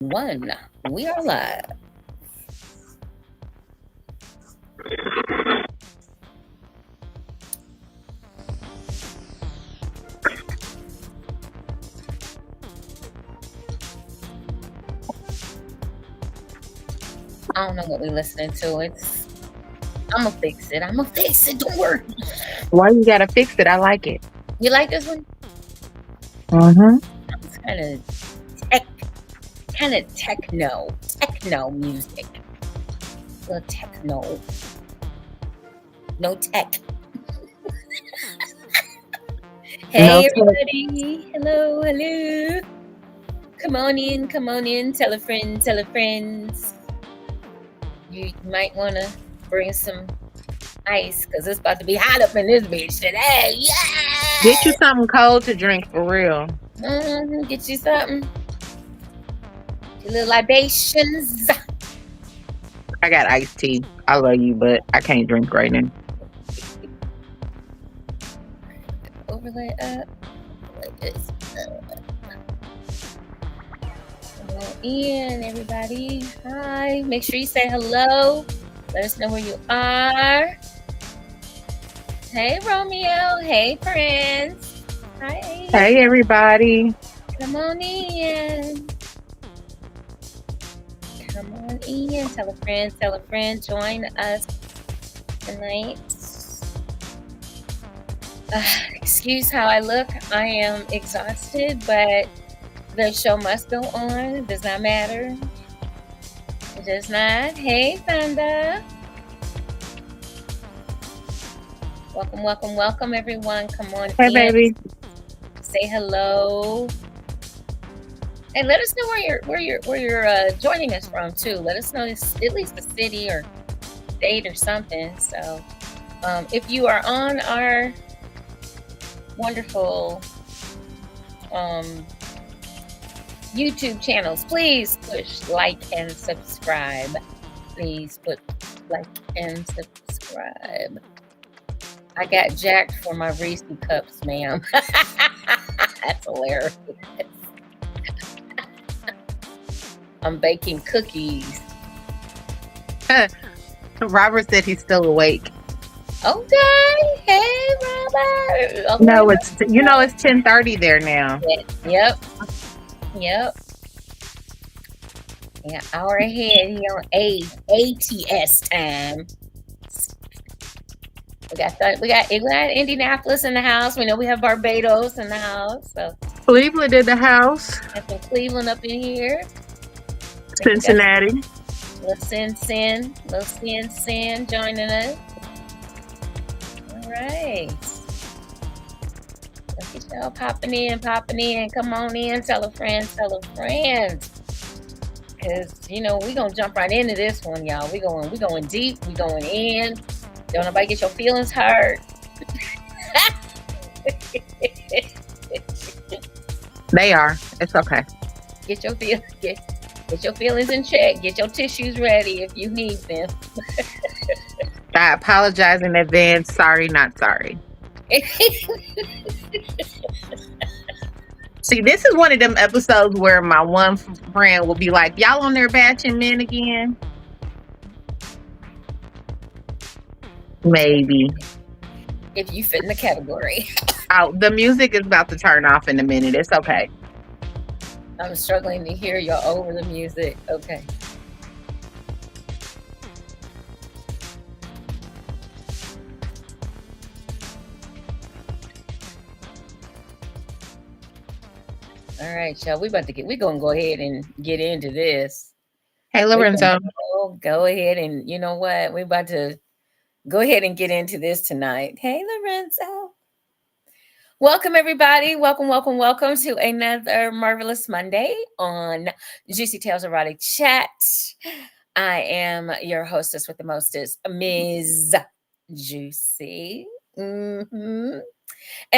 One. We are live. I don't know what we're listening to. I'm gonna fix it. I'm gonna fix it. Don't worry. Why you gotta fix it? I like it. You like this one? Mm-hmm. It's kind of techno music. A little techno. No tech. No Hey tech. everybody. Hello. Come on in. Tell a friend. You might want to bring some ice because it's about to be hot up in this bitch today. Yeah. Get you something cold to drink for real. Get you something. Your little libations. I got iced tea. I love you, but I can't drink right now. Overlay up like this. Come on in, everybody. Hi. Make sure you say hello. Let us know where you are. Hey, Romeo. Hey, Prince. Hi. Hey, everybody. Come on in. Come on in. Tell a friend. Join us tonight. Excuse how I look. I am exhausted, but the show must go on. It does not matter. It does not. Hey, Thunder. Welcome, everyone. Come on Hey, in. baby. Say hello. And let us know where you're joining us from too. Let us know at least the city or state or something. So, if you are on our wonderful YouTube channels, please push like and subscribe. Please put like and subscribe. I got jacked for my Reese cups, ma'am. That's hilarious. I'm baking cookies. Robert said he's still awake. Okay. Hey, Robert. Okay. No, it's 10:30 there now. Yep. Yeah, hour ahead. He on ATS time. We got Indianapolis in the house. We know we have Barbados in the house. So Cleveland in the house. got some Cleveland up in here. Cincinnati. Little Sin joining us. All right. Look at y'all popping in. Come on in. Tell a friend. Because, we're going to jump right into this one, y'all. We going deep. We going in. Don't nobody get your feelings hurt. They are. It's okay. Get your feelings in check. Get your tissues ready if you need them. I apologize in advance. Sorry, not sorry. See, this is one of them episodes where my one friend will be like, y'all on there batching men again? Maybe. If you fit in the category. Oh, the music is about to turn off in a minute. It's okay. I'm struggling to hear y'all over the music. Okay. All right, y'all. We're gonna go ahead and get into this. Hey, Lorenzo. Go ahead and you know what? We're about to go ahead and get into this tonight. Hey, Lorenzo. Welcome, everybody. Welcome to another marvelous Monday on Juicy Tales Erotic Chat. I am your hostess with the mostest, Ms. Jewcee. And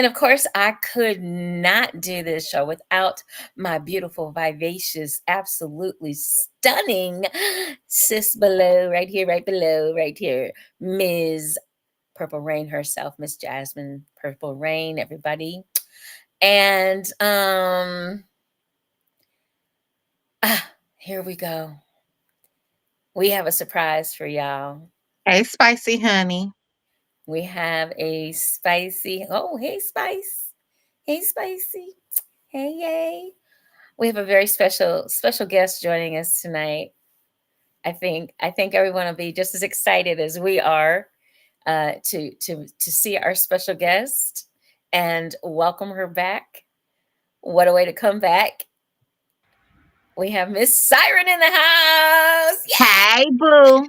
of course, I could not do this show without my beautiful, vivacious, absolutely stunning sis right here, Ms. Purple Reign herself, Miss Jasmine Purple Reign, everybody. And Here we go. We have a surprise for y'all. Hey, spicy honey. We have a spicy. Oh, hey, Spice. Hey, Spicy. Hey, yay. We have a very special guest joining us tonight. I think everyone will be just as excited as we are to see our special guest and welcome her back. What a way to come back. We have Miss Siren in the house. Yeah. Hey, boo.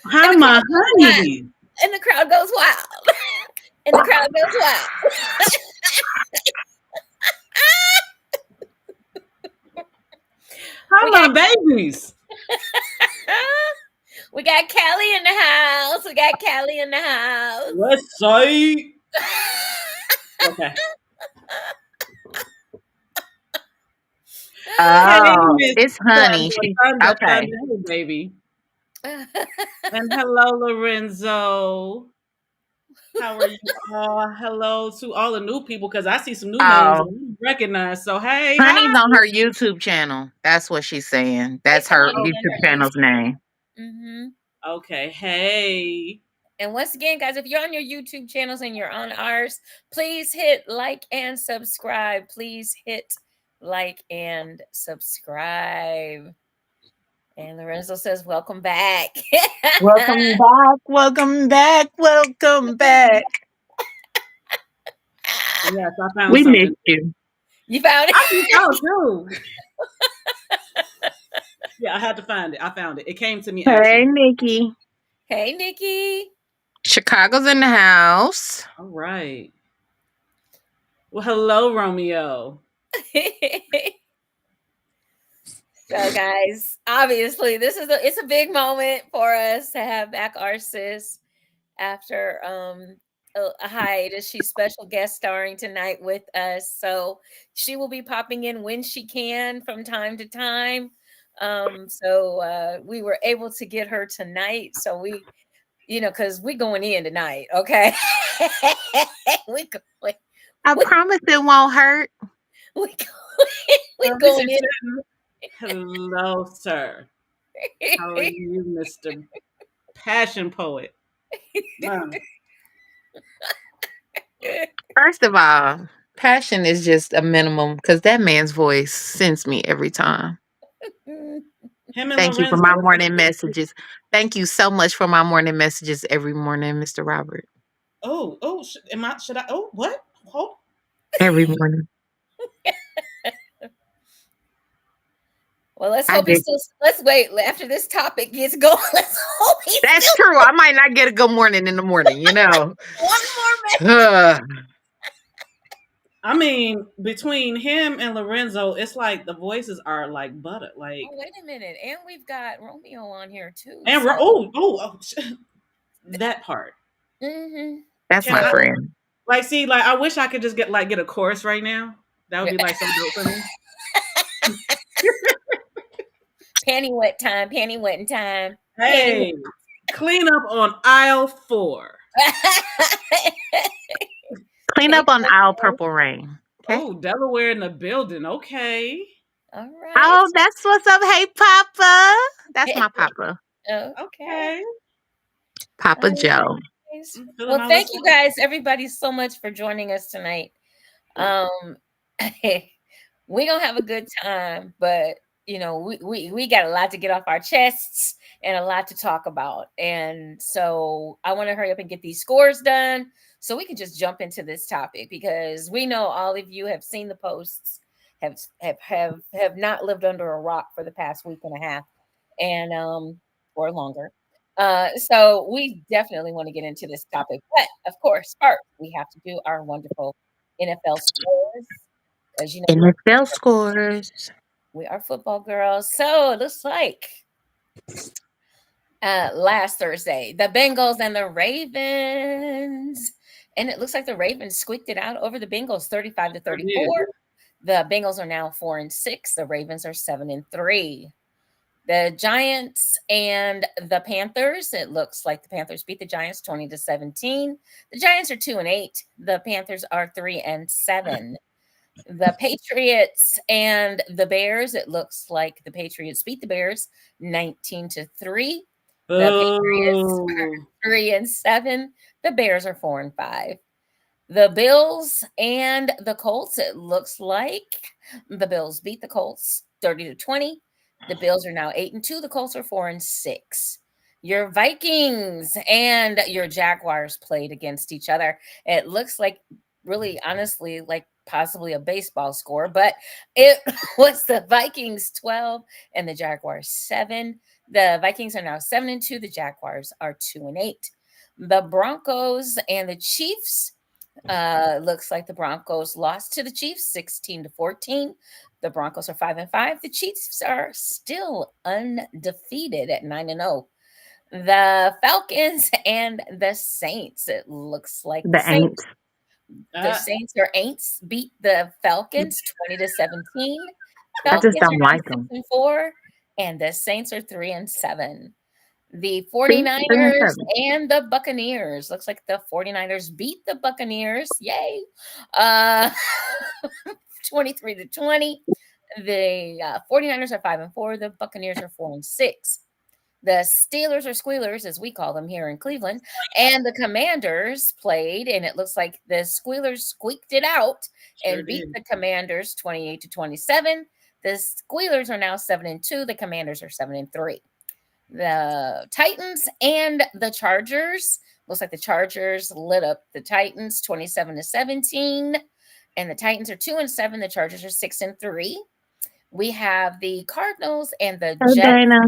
Hi, And the my crowd goes wild. honey. And the crowd goes wild. And the crowd goes wild. Hi, we my got babies. we got Callie in the house. We got Callie in the house. West side. Okay. Hey, Oh, Miss it's honey. Thunder, She Thunder, okay. Thunder. Hey, baby. And hello, Lorenzo. How are you all? Hello to all the new people because I see some new names Oh, that I recognize. So, hey, hi. honey's on her YouTube channel. That's what she's saying. That's It's her honey Oh, in YouTube her YouTube. channel's name. Mm-hmm. okay. Hey. And once again, guys, if you're on your YouTube channels and you're on ours, please hit like and subscribe. Please hit like and subscribe. And Lorenzo says, welcome back. Welcome back. Welcome back. Welcome back. Yes, I found We something. missed you. You found I think it? so, too. Yeah, I had to find it. I found it. It came to me, Hey, actually. Nikki. Hey, Nikki. Chicago's in the house. All right. Well, hello, Romeo. So, guys, obviously, it's a big moment for us to have back our sis after a hiatus. She's special guest starring tonight with us, so she will be popping in when she can from time to time. So we were able to get her tonight, so we, because we going in tonight, okay? we go- we I we promise it won't hurt. we, we At least going it in. shouldn't. Hello, sir. How are you, Mr. Passion Poet? Wow. First of all, passion is just a minimum because that man's voice sends me every time. Him and Thank you for Lorenzo. my morning messages. Thank you so much for my morning messages every morning, Mr. Robert. Am I? Should I? Oh, what? Hold. Every morning. Well, let's I hope he did. still. Let's wait after this topic gets going. Let's hope he That's still true. I might not get a good morning in the morning, you know. one more minute. Ugh. I mean, between him and Lorenzo, it's like the voices are like butter. Oh, wait a minute, and we've got Romeo on here too. And So, that part. That's Can my so I friend. see? Like, I wish I could just get a chorus right now. That would be like so dope for me. panty wet time, panty wetting time, panty. Hey, clean up on aisle 4. Clean Hey, up on Aisle Coco. Purple Rain. Okay. Oh, Delaware in the building. Okay. All right. Oh, that's what's up. Hey, Papa. That's my Papa. Okay. Okay. Papa All Joe. right. I'm feeling Well, all thank this. you guys, everybody, so much for joining us tonight. Um, we gonna have a good time, but we got a lot to get off our chests and a lot to talk about, and so I want to hurry up and get these scores done so we can just jump into this topic because we know all of you have seen the posts, have not lived under a rock for the past week and a half, and or longer. So we definitely want to get into this topic, but of course, first we have to do our wonderful NFL scores. As you know, NFL scores. we are football girls. So it looks like last Thursday, the Bengals and the Ravens. And it looks like the Ravens squeaked it out over the Bengals 35 to Sure did. 34. The Bengals are now 4-6. The Ravens are 7-3. The Giants and the Panthers. It looks like the Panthers beat the Giants 20 to 17. The Giants are 2-8. The Panthers are 3-7. The Patriots and the Bears. It looks like the Patriots beat the Bears 19-3. The Patriots are Oh, 3-7. The Bears are 4-5. The Bills and the Colts, it looks like the Bills beat the Colts 30-20. The Bills are now 8-2. The Colts are 4-6. Your Vikings and your Jaguars played against each other. It looks like, really honestly, like possibly a baseball score, but it was the Vikings 12 and the Jaguars 7. The Vikings are now 7-2. The Jaguars are 2-8. The Broncos and the Chiefs, looks like the Broncos lost to the Chiefs 16-14. The Broncos are 5-5. The Chiefs are still undefeated at 9-0. The Falcons and the Saints. It looks like The ain't. the uh, Saints or Aints beat the Falcons 20-17. I just Falcons are don't now like six them. and four, and the Saints are 3-7. The See, 3 and 49ers 7. and the Buccaneers. Looks like the 49ers beat the Buccaneers. Yay. Uh 23-20. The 49ers are 5-4. The Buccaneers are 4-6. The Steelers or Squealers, as we call them here in Cleveland, and the Commanders played, and it looks like the Squealers squeaked it out sure and beat did. the Commanders 28-27. The Squealers are now 7-2. The Commanders are 7-3. The Titans and the Chargers. Looks like the Chargers lit up the Titans 27-17. And the Titans are 2-7. The Chargers are 6-3. We have the Cardinals and the Hey, Jets. Dana.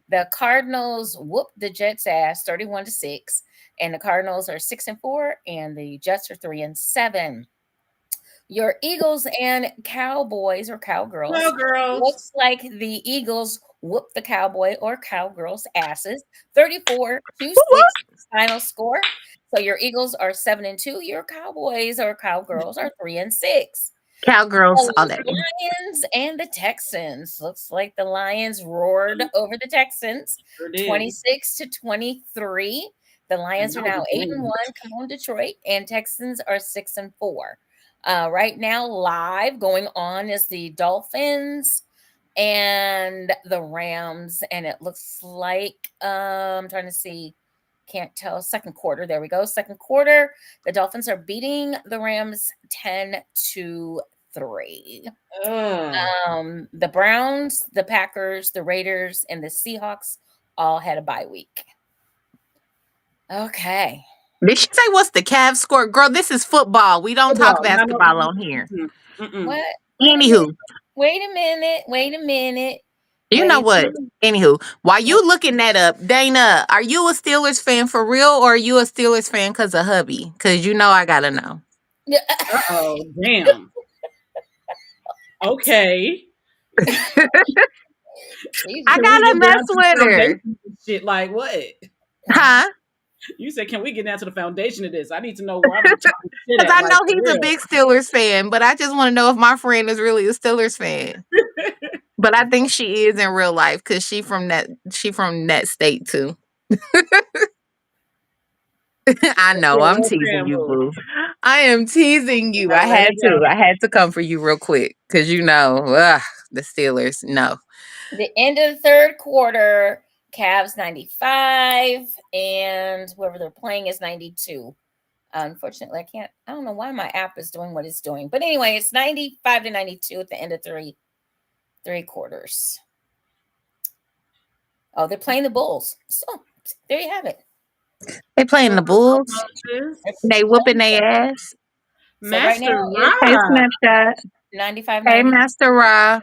The Cardinals whooped the Jets' ass 31-6. And the Cardinals are 6-4, and the Jets are 3-7. Your Eagles and Cowboys or Cowgirls. Cowgirls. Looks like the Eagles whooped the Cowboy or Cowgirls' asses 34-6 final score. So your Eagles are 7-2. Your Cowboys or Cowgirls are 3-6. Cowgirls all The day. Lions and the Texans. Looks like the Lions roared over the Texans Sure did. 26-23. The And Lions are that was now a 8-1. game. Come on, Detroit. And Texans are 6-4. Right now, live going on is the Dolphins and the Rams. And it looks like, I'm trying to see, can't tell. Second quarter. There we go. Second quarter. The Dolphins are beating the Rams 10-3. Ugh. The Browns, the Packers, the Raiders, and the Seahawks all had a bye week. Okay. Did she say what's the Cavs score? Girl, this is football. We don't talk Football. No, no, basketball on here. What? Wait a minute. Anywho, Wait a minute. Wait a minute. you know Wait. what? Anywho, while you looking that up, Dana, are you a Steelers fan for real, or are you a Steelers fan because of hubby? Because you know I gotta know. Uh-oh. Damn. Okay. I Jesus. Can we gotta get mess down to the with her. foundation of this shit? Like what? Huh? You said, can we get down to the foundation of this? I need to know where I'm talking shit Because at. I Like know for he's a real. big Steelers fan, but I just want to know if my friend is really a Steelers fan. But I think she is in real life because she from that state too. I know, I'm What teasing fan you, boo? boo. I am teasing you. Now let it go. I had to come for you real quick because you know, the Steelers. No, The end of the third quarter, Cavs 95, and whoever they're playing is 92. Unfortunately, I don't know why my app is doing what it's doing. But anyway, it's 95-92 at the end of three quarters. Oh, they're playing the Bulls. So there you have it. they playing the Bulls. They whooping their ass. So right now Master it's Hey, Rock. Snapchat. 95 Hey, 90, Master Ra.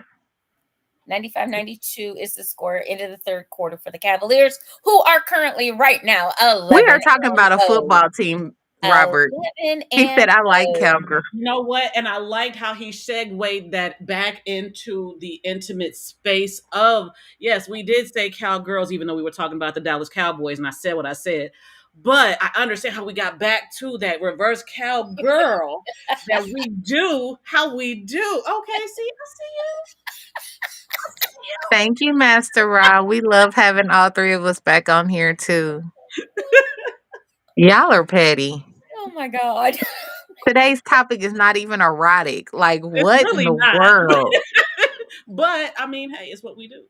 95-92 is the score into the third quarter for the Cavaliers, who are currently right now We 11 are talking about a 0. football team, Robert. 11 He said, and "I like 0. Cowgirl." You know what? And I liked how he segued that back into the intimate space of, yes, we did say cowgirls, even though we were talking about the Dallas Cowboys, and I said what I said. But I understand how we got back to that reverse cowgirl that we do, how we do. Okay, see, I see Thank you, Master Ra. We love having all three of us back on here too. Y'all are petty. Oh my God. Today's topic is not even erotic. Like, It's what in really the not. world? But I mean, hey, it's what we do.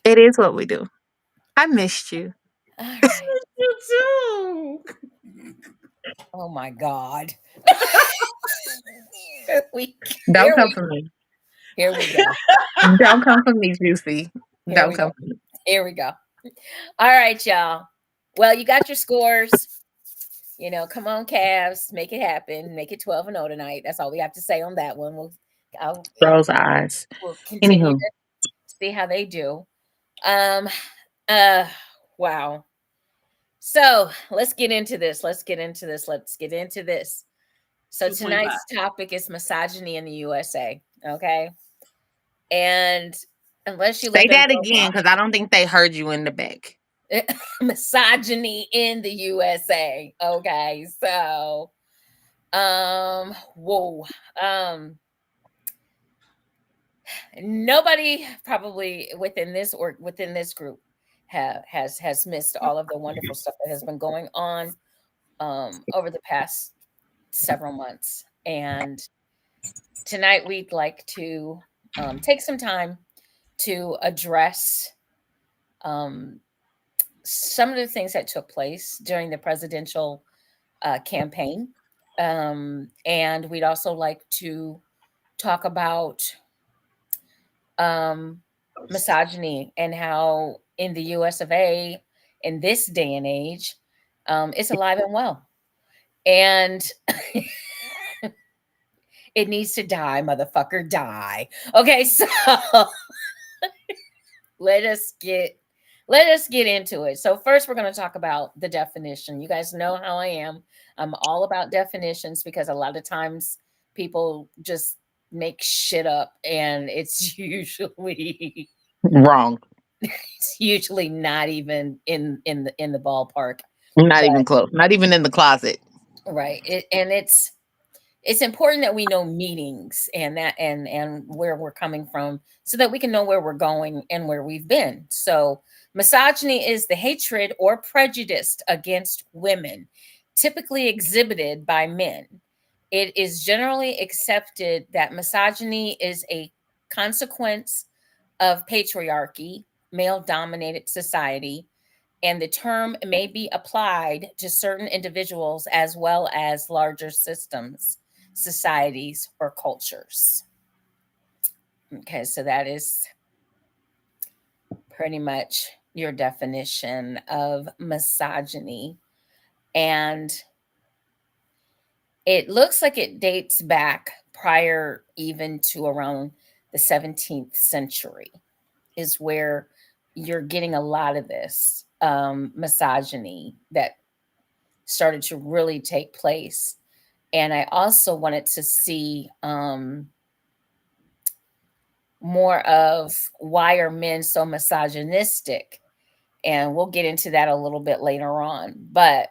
It is what we do. I missed you. All right. You too. Oh my God. Here we Don't here come we for me. here we go. Don't come for me, Jewcee. Here Don't we come go. for me. Here we go. All right, y'all. Well, you got your scores. Come on, Cavs, make it happen. Make it 12-0 tonight. That's all we have to say on that one. Those eyes. We'll continue Anywho, to see how they do. Um, uh, wow. So let's get into this. Let's get into this. So 2.5. tonight's topic is misogyny in the USA. Okay. And unless you say live in that again because I don't think they heard you in the back. misogyny in the USA. Okay. So, whoa. Nobody probably within this group has missed all of the wonderful stuff that has been going on over the past several months. And tonight we'd like to take some time to address some of the things that took place during the presidential campaign. And we'd also like to talk about misogyny and how in the US of A, in this day and age, it's alive and well. And it needs to die, motherfucker, die. Okay, so let us get into it. So first we're going to talk about the definition. You guys know how I am. I'm all about definitions because a lot of times people just make shit up and it's usually Wrong. it's usually not even in the ballpark. Not But even close. Not even in the closet. right. It's important that we know meanings and that and where we're coming from so that we can know where we're going and where we've been. So misogyny is the hatred or prejudice against women, typically exhibited by men. It is generally accepted that misogyny is a consequence of patriarchy, male dominated society, and the term may be applied to certain individuals as well as larger systems, societies, or cultures. Okay, so that is pretty much your definition of misogyny. And it looks like it dates back prior even to around the 17th century, is where you're getting a lot of this misogyny that started to really take place. And I also wanted to see more of why are men so misogynistic, and we'll get into that a little bit later on. But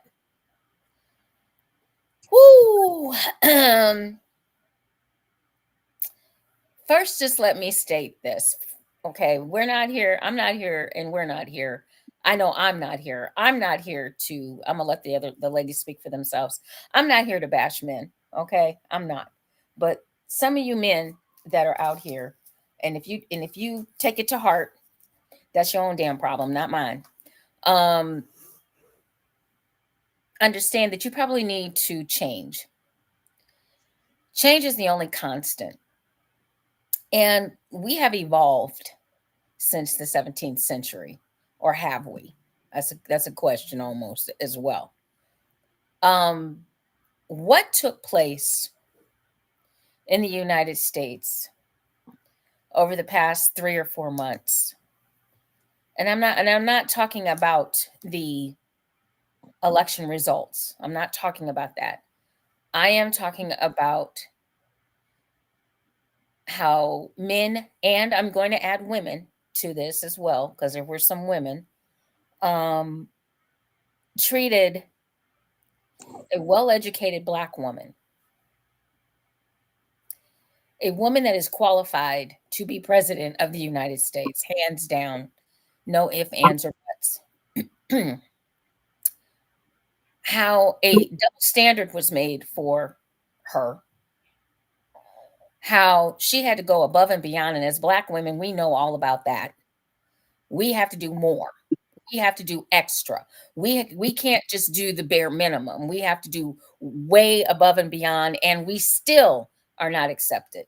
whoo, first, just let me state this. Okay, we're not here. I'm not here, and we're not here. I know I'm not here. I'm not here to. I'm gonna let the ladies speak for themselves. I'm not here to bash men. Okay, I'm not. But some of you men that are out here, and if you take it to heart, that's your own damn problem, not mine. Um, Understand that you probably need to change. Change is the only constant, and we have evolved since the 17th century, or have we? That's a question almost as well. Um, what took place in the United States over the past 3 or 4 months? And I'm not talking about the election results. I'm not talking about that. I am talking about how men, and I'm going to add women to this as well, because there were some women um, treated a well-educated Black woman, a woman that is qualified to be president of the United States, hands down, no ifs, ands, or buts. How a double standard was made for her, how she had to go above and beyond. And as Black women, we know all about that. We have to do more. We have to do extra. We can't just do the bare minimum. We have to do way above and beyond, and we still are not accepted.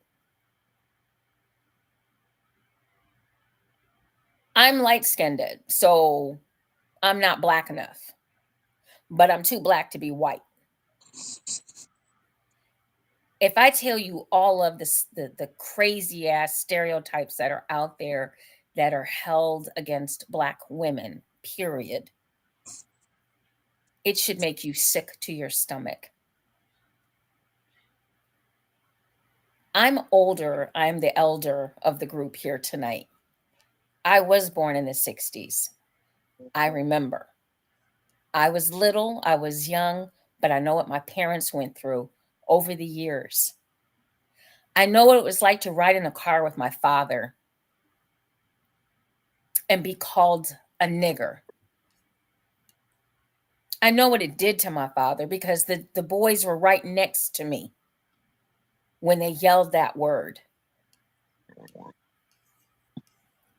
I'm light-skinned, so I'm not Black enough, but I'm too Black to be white. If I tell you all of this, the crazy ass stereotypes that are out there that are held against Black women, period, it should make you sick to your stomach. I'm older. I'm the elder of the group here tonight. I was born in the 60s. I remember. I was little, I was young, but I know what my parents went through over the years. I know what it was like to ride in a car with my father and be called a nigger. I know what it did to my father because the boys were right next to me when they yelled that word.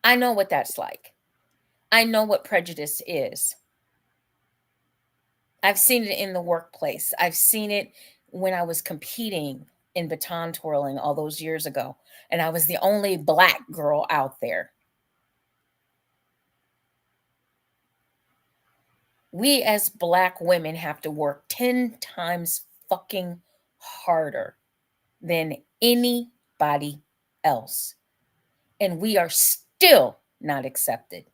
I know what that's like. I know what prejudice is. I've seen it in the workplace. I've seen it when I was competing in baton twirling all those years ago, and I was the only Black girl out there. We as Black women have to work 10 times fucking harder than anybody else. And we are still not accepted.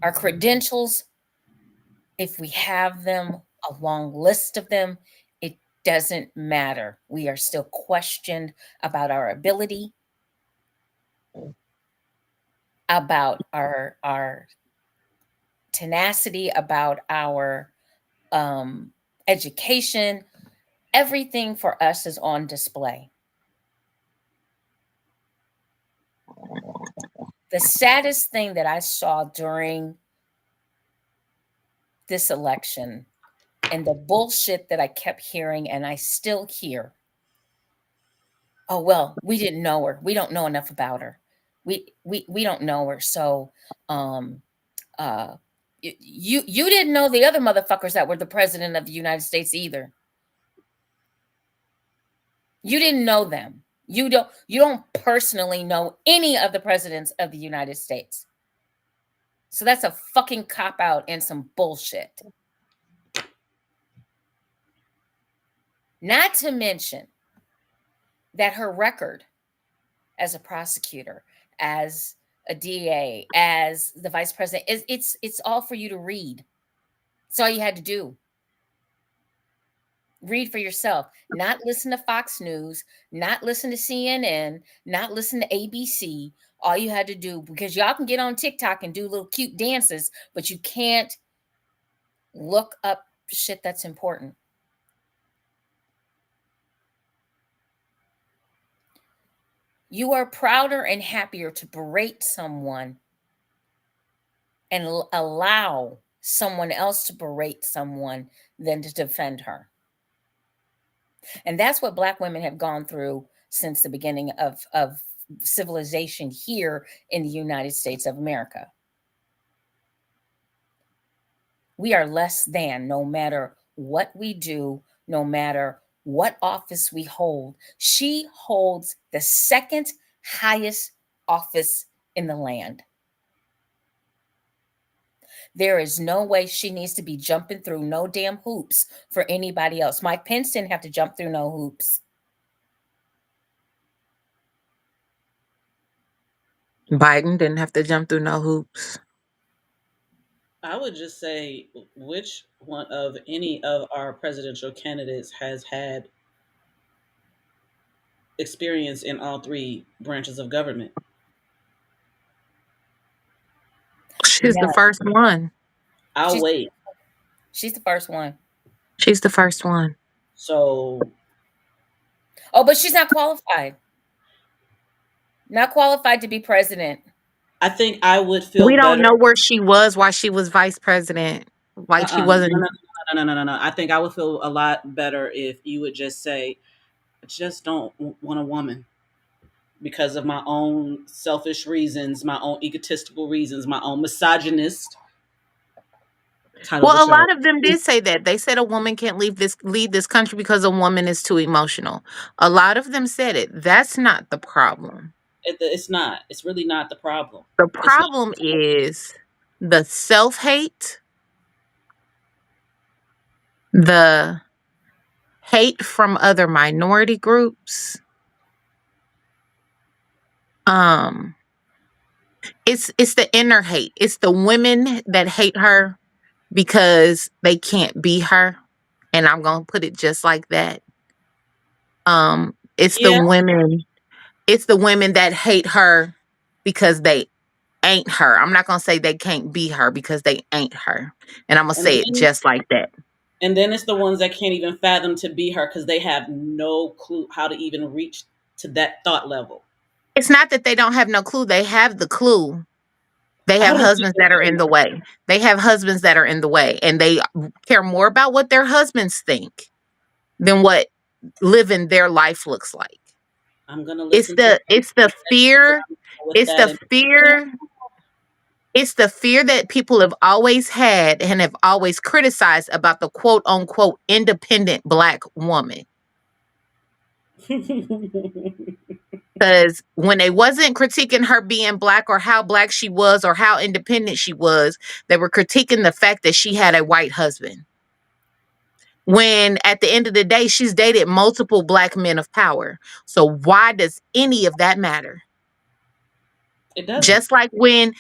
Our credentials, if we have them, a long list of them, it doesn't matter. We are still questioned about our ability, about our tenacity, about our education. Everything for us is on display. The saddest thing that I saw during this election and the bullshit that I kept hearing and I still hear. Oh, well, we didn't know her. We don't know enough about her. We don't know her. So you didn't know the other motherfuckers that were the president of the United States either. You didn't know them. You don't personally know any of the presidents of the United States. So that's a fucking cop out and some bullshit. Not to mention that her record as a prosecutor, as a DA, as the vice president, it's all for you to read. It's all you had to do. Read for yourself. Not listen to Fox News, not listen to CNN, not listen to ABC. All you had to do, because y'all can get on TikTok and do little cute dances, but you can't look up shit that's important. You are prouder and happier to berate someone and allow someone else to berate someone than to defend her. And that's what Black women have gone through since the beginning of civilization here in the United States of America. We are less than, no matter what we do, no matter what office we hold. She holds the second highest office in the land. There is no way she needs to be jumping through no damn hoops for anybody else. Mike Pence didn't have to jump through no hoops. Biden didn't have to jump through no hoops. I would just say, which one of any of our presidential candidates has had experience in all three branches of government? She's the No, first one. I'll she's wait. she's the first one. She's the first one. So, Oh, but she's not qualified. Not qualified to be president. I think I would feel We don't better. know where she was while she was vice president. Like she No, wasn't. no, no. No. I think I would feel a lot better if you would just say, I just don't want a woman because of my own selfish reasons, my own egotistical reasons, my own misogynist. Title of the Well, a show. lot of them did say that. They said a woman can't leave this country because a woman is too emotional. A lot of them said it. That's not the problem. It's not. It's really not the problem. The It's not. problem is the self-hate, the hate from other minority groups. Um it's the inner hate. It's the women that hate her because they can't be her. And I'm going to put it just like that. It's the Yeah, women that hate her because they ain't her. I'm not going to say they can't be her because they ain't her. And I'm going to and say it then just like that. it's the ones that can't even fathom to be her because they have no clue how to even reach to that thought level. It's not that they don't have no clue. They have the clue. They I have don't think husbands that are in the way. They have husbands that are in the way, and they care more about what their husbands think than what living their life looks like. I'm gonna It's listen to the it's the fear, with it's that. the And fear, it's the fear that people have always had and have always criticized about the quote unquote independent black woman. Because when they wasn't critiquing her being black or how black she was or how independent she was, they were critiquing the fact that she had a white husband. When at the end of the day, she's dated multiple black men of power. So why does any of that matter? it doesn't. Just like when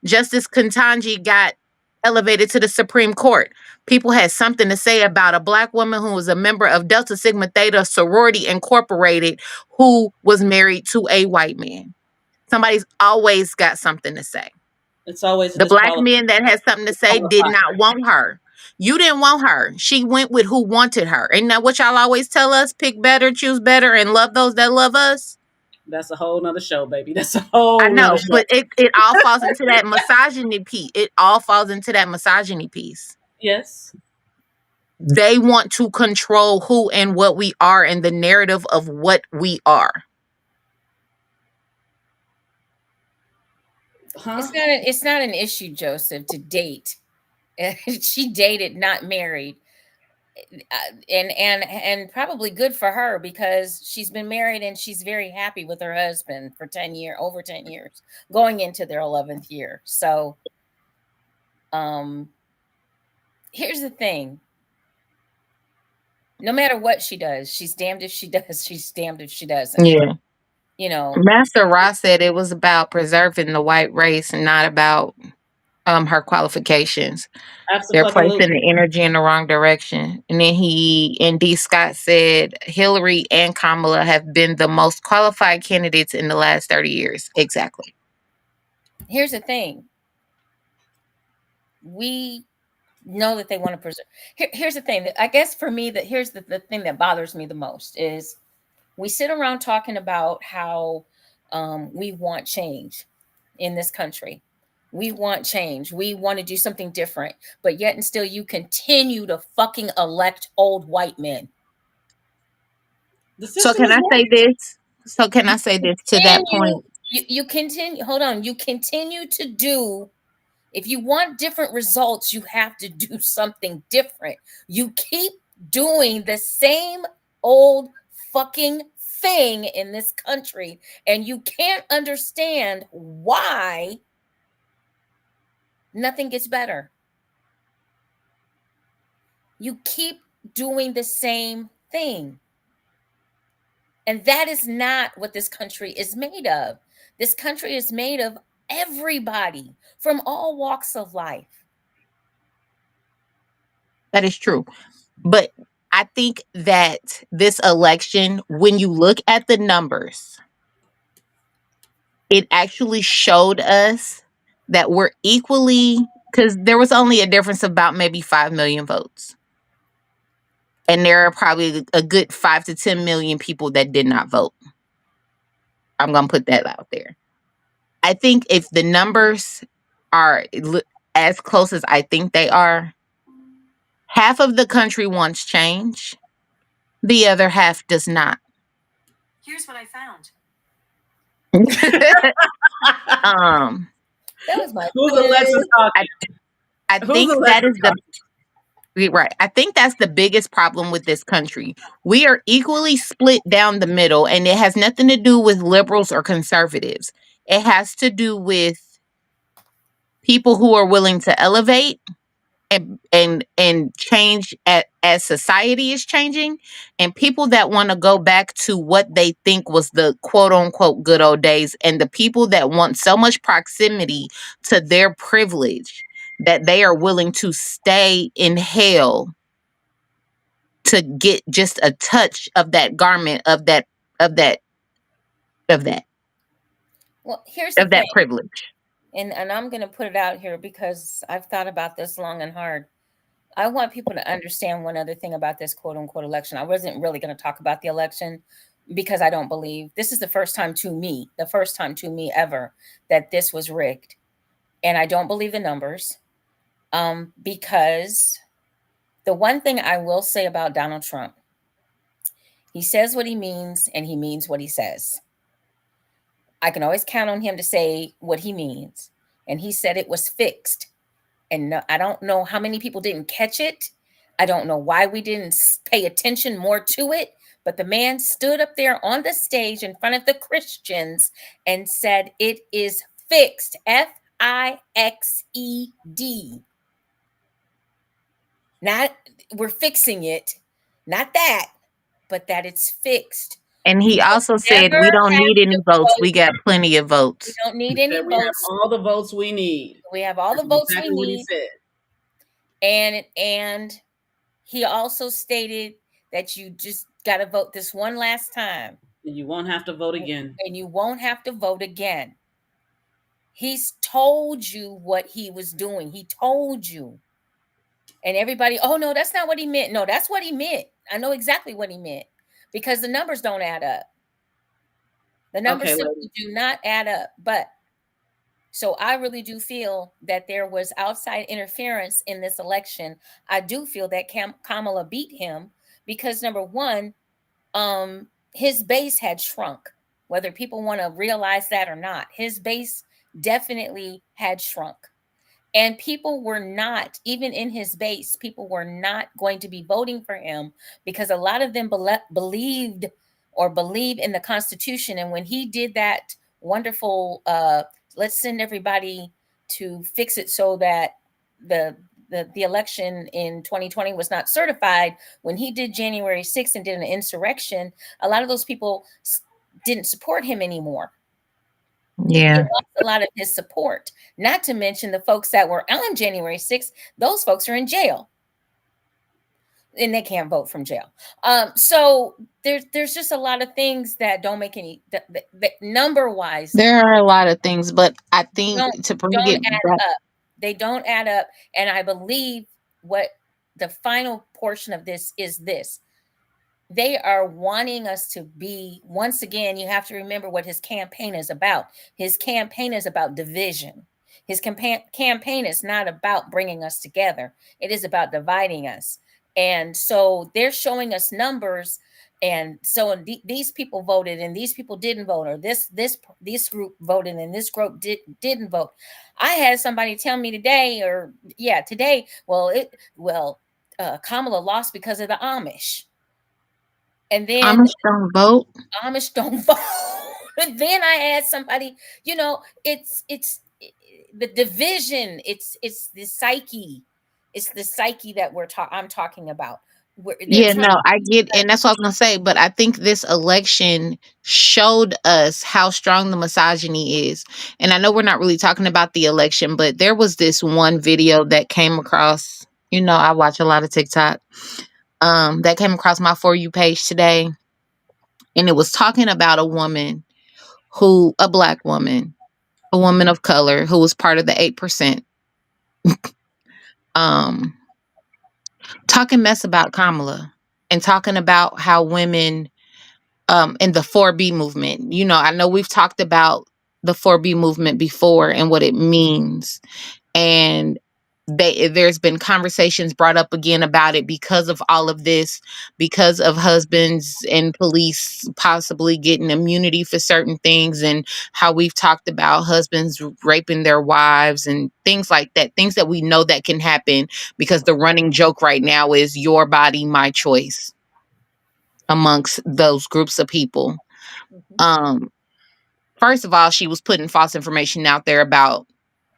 Justice Ketanji got elevated to the Supreme Court, people had something to say about a black woman who was a member of Delta Sigma Theta Sorority Incorporated who was married to a white man. Somebody's always got something to say. It's always a The black men that had something to say did disqualified. not want her. You didn't want her. She went with who wanted her. Ain't that what y'all always tell us? Pick better, choose better, and love those that love us. That's a whole nother show, baby. That's a I whole nother know, show. but it all falls into that misogyny piece. It all falls into that misogyny piece. Yes. They want to control who and what we are and the narrative of what we are. Huh? It's not an issue, Joseph, to date. She dated, not married. And probably good for her because she's been married and she's very happy with her husband for over 10 years, going into their 11th year. So here's the thing. No matter what she does, she's damned if she does, she's damned if she doesn't. Yeah. You know, Master Ross said it was about preserving the white race and not about her qualifications. They're placing Absolutely. the energy in the wrong direction. And then D. Scott said Hillary and Kamala have been the most qualified candidates in the last 30 years. Exactly. here's the thing. We know that they want to preserve. Here's the thing. I guess for me, that here's the thing that bothers me the most is we sit around talking about how we want change in this country. We want change. We want to do something different. But yet and still, you continue to fucking elect old white men. The So system can is I say working. this? So can I say this to that point? You continue, hold on. You continue to do, if you want different results, you have to do something different. You keep doing the same old fucking thing in this country, and you can't understand why nothing gets better. You keep doing the same thing. And that is not what this country is made of. This country is made of everybody from all walks of life. That is true. But I think that this election, when you look at the numbers, it actually showed us that we're equally, because there was only a difference of about maybe 5 million votes. And there are probably a good 5 to 10 million people that did not vote. I'm going to put that out there. I think if the numbers are as close as I think they are. Half of the country wants change, the other half does not. Here's what I found. um, That was my Who's Alexis quiz. talking? I Who's think that Alexis is the talking? right. I think that's the biggest problem with this country. We are equally split down the middle, and it has nothing to do with liberals or conservatives. It has to do with people who are willing to elevate and change as society is changing, and people that want to go back to what they think was the quote unquote good old days, and the people that want so much proximity to their privilege that they are willing to stay in hell to get just a touch of that garment of that of that Well, here's the of that thing, privilege. and I'm going to put it out here because I've thought about this long and hard. I want people to understand one other thing about this quote unquote election. I wasn't really going to talk about the election because I don't believe this is the first time to me, ever, that this was rigged. And I don't believe the numbers because the one thing I will say about Donald Trump, he says what he means and he means what he says. I can always count on him to say what he means. And he said it was fixed. And no, I don't know how many people didn't catch it. I don't know why we didn't pay attention more to it. But the man stood up there on the stage in front of the Christians and said, it is fixed. FIXED. Not we're fixing it. Not that, but that it's fixed. And We he will also said, never we don't have need any to votes, vote. we got plenty of We votes. don't need He any said we have votes. all the votes we need. We have all the That's votes exactly we what he need. said. And he also stated that you just got to vote this one last time. And you won't have to vote again. And you won't have to vote again. He's told you what he was doing. He told you. And everybody, oh, no, that's not what he meant. No, that's what he meant. I know exactly what he meant because the numbers don't add up. The numbers simply do not add up. But so I really do feel that there was outside interference in this election. I do feel that Kamala beat him because number one, his base had shrunk. Whether people want to realize that or not, his base definitely had shrunk. And people were not, even in his base, people were not going to be voting for him because a lot of them believed or believe in the Constitution. And when he did that wonderful, let's send everybody to fix it so that the election in 2020 was not certified, when he did January 6th and did an insurrection, a lot of those people didn't support him anymore. Yeah. He lost a lot of his support. Not to mention the folks that were on January 6th, those folks are in jail. And they can't vote from jail. So there's just a lot of things that don't make any number wise. There are a lot of things, but I think to bring it add back, up. They don't add up. And I believe what the final portion of this is this. They are wanting us to be, once again, you have to remember what his campaign is about. His campaign is about division. His campaign is not about bringing us together. It is about dividing us. And so they're showing us numbers. And so these people voted and these people didn't vote, or this group voted and this group didn't vote. I had somebody tell me today, Kamala lost because of the Amish. And then Amish don't vote. Amish don't vote. And then I had somebody, it's the division. It's the psyche. It's the psyche that I'm talking about. Yeah, no, I get, and that's what I was gonna say. But I think this election showed us how strong the misogyny is. And I know we're not really talking about the election, but there was this one video that came across. I watch a lot of TikTok. That came across my For You page today, and it was talking about a black woman, a woman of color who was part of the 8%, talking mess about Kamala and talking about how women in the 4B movement. I know we've talked about the 4B movement before and what it means. And there's been conversations brought up again about it because of all of this, because of husbands and police possibly getting immunity for certain things, and how we've talked about husbands raping their wives and things like that, things that we know that can happen, because the running joke right now is your body, my choice amongst those groups of people. Mhm. um First of all, she was putting false information out there about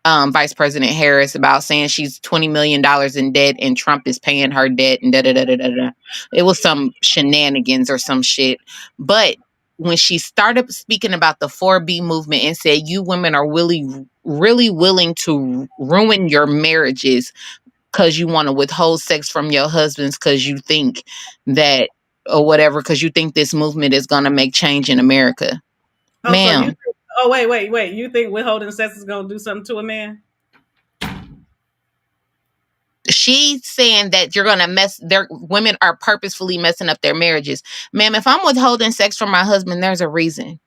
Vice President Harris, about saying she's $20 million in debt and Trump is paying her debt and da da da da da da. It was some shenanigans or some shit. But when she started speaking about the 4B movement and said, you women are really willing to ruin your marriages because you want to withhold sex from your husbands because you think that, or whatever, because you think this movement is going to make change in America. Oh, so you Ma'am, think, oh wait. You think withholding sex is gonna do something to a man? she's saying that you're gonna mess their women are purposefully messing up their marriages. Ma'am, if I'm withholding sex from my husband, there's a reason.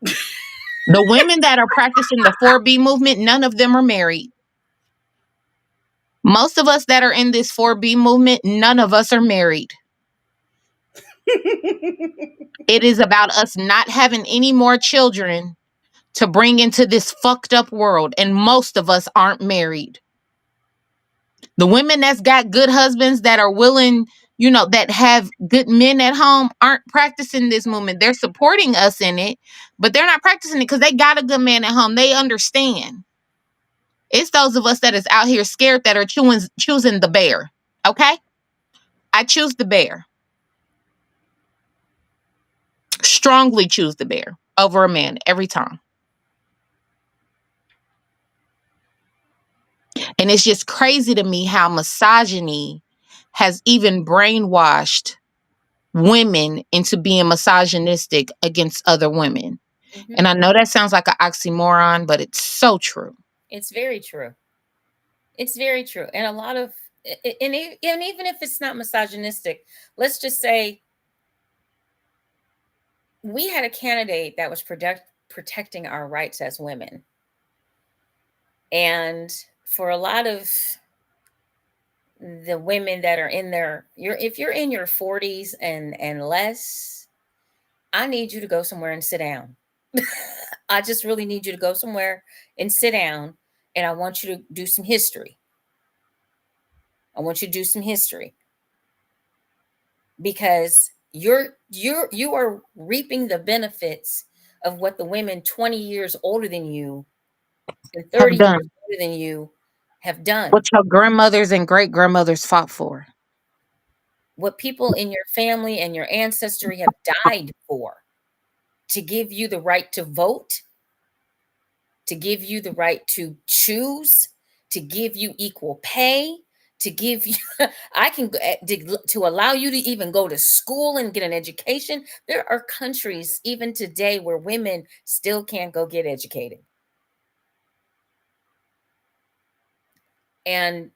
The women that are practicing the 4B movement, none of them are married. Most of us that are in this 4B movement, none of us are married. It is about us not having any more children to bring into this fucked up world, and most of us aren't married. The women that's got good husbands that are willing, that have good men at home, aren't practicing this movement. They're supporting us in it, but they're not practicing it because they got a good man at home. They understand. It's those of us that is out here scared that are choosing the bear. Okay? I choose the bear. Strongly choose the bear over a man every time. And it's just crazy to me how misogyny has even brainwashed women into being misogynistic against other women. Mhm. And I know that sounds like an oxymoron, but it's so true. It's very true. It's very true. And a lot of, and even if it's not misogynistic, let's just say we had a candidate that was protecting our rights as women. And for a lot of the women that are in their, if you're in your 40s and less, I need you to go somewhere and sit down. I just really need you to go somewhere and sit down, and I want you to do some history. I want you to do some history, because you are reaping the benefits of what the women 20 years older than you and 30 Have years done older than you have done. what your grandmothers and great grandmothers fought for. What people in your family and your ancestry have died for, to give you the right to vote, to give you the right to choose, to give you equal pay, to give you I can to allow you to even go to school and get an education. There are countries even today where women still can't go get educated. And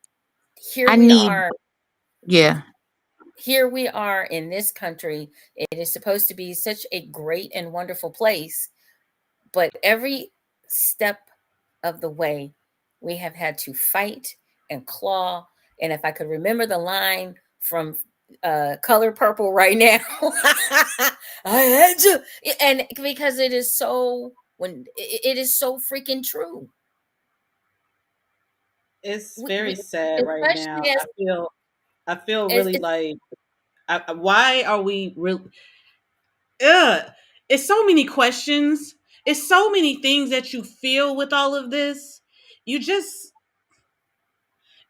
here I we need, are, yeah. here we are in this country. It is supposed to be such a great and wonderful place, but every step of the way, we have had to fight and claw. And if I could remember the line from Color Purple right now, I had to, and because it is so, when it is so freaking true. It's We very sad right now. especially I feel as really like, why are we really? Ugh. It's so many questions. It's so many things that you feel with all of this. You just,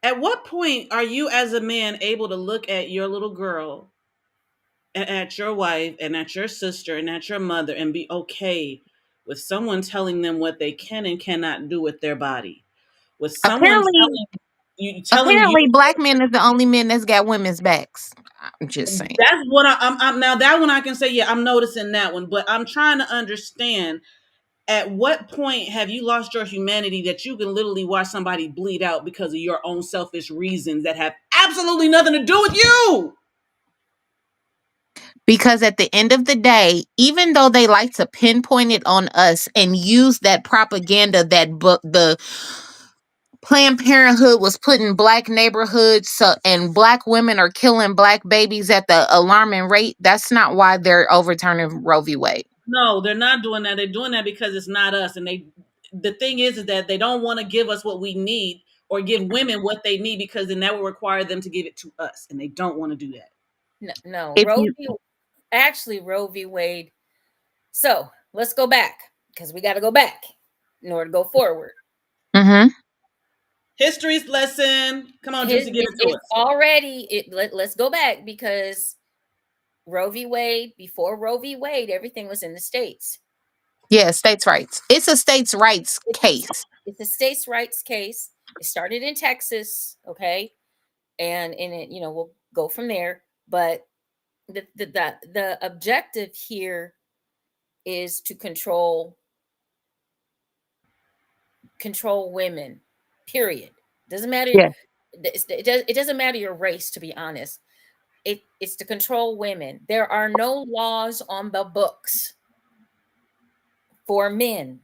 at what point are you as a man able to look at your little girl and at your wife and at your sister and at your mother and be okay with someone telling them what they can and cannot do with their body? With someone Apparently, telling you, apparently, black men is the only men that's got women's backs. I'm just saying. that's what I'm now, that one I can say, yeah, I'm noticing that one, but I'm trying to understand, at what point have you lost your humanity that you can literally watch somebody bleed out because of your own selfish reasons that have absolutely nothing to do with you? Because at the end of the day, even though they like to pinpoint it on us and use that propaganda, that book, Planned Parenthood was put in black neighborhoods, so and black women are killing black babies at the alarming rate. That's not why they're overturning Roe v. Wade. No, they're not doing that. They're doing that because it's not us. And the thing is that they don't want to give us what we need or give women what they need, because then that will require them to give it to us. And they don't want to do that. No, If you, Roe v. Wade. So let's go back, because we got to go back in order to go forward. mm-hmm. History's lesson. Come on, Jewcee, give it to us. Already, let's go back, because Roe v. Wade, before Roe v. Wade, everything was in the States. Yeah, states' rights. It's a states' rights case. It's a states' rights case. It started in Texas, okay? And in it, we'll go from there. But the objective here is to control women, period. Doesn't matter. Yeah. It doesn't matter your race, to be honest. It's to control women. There are no laws on the books for men,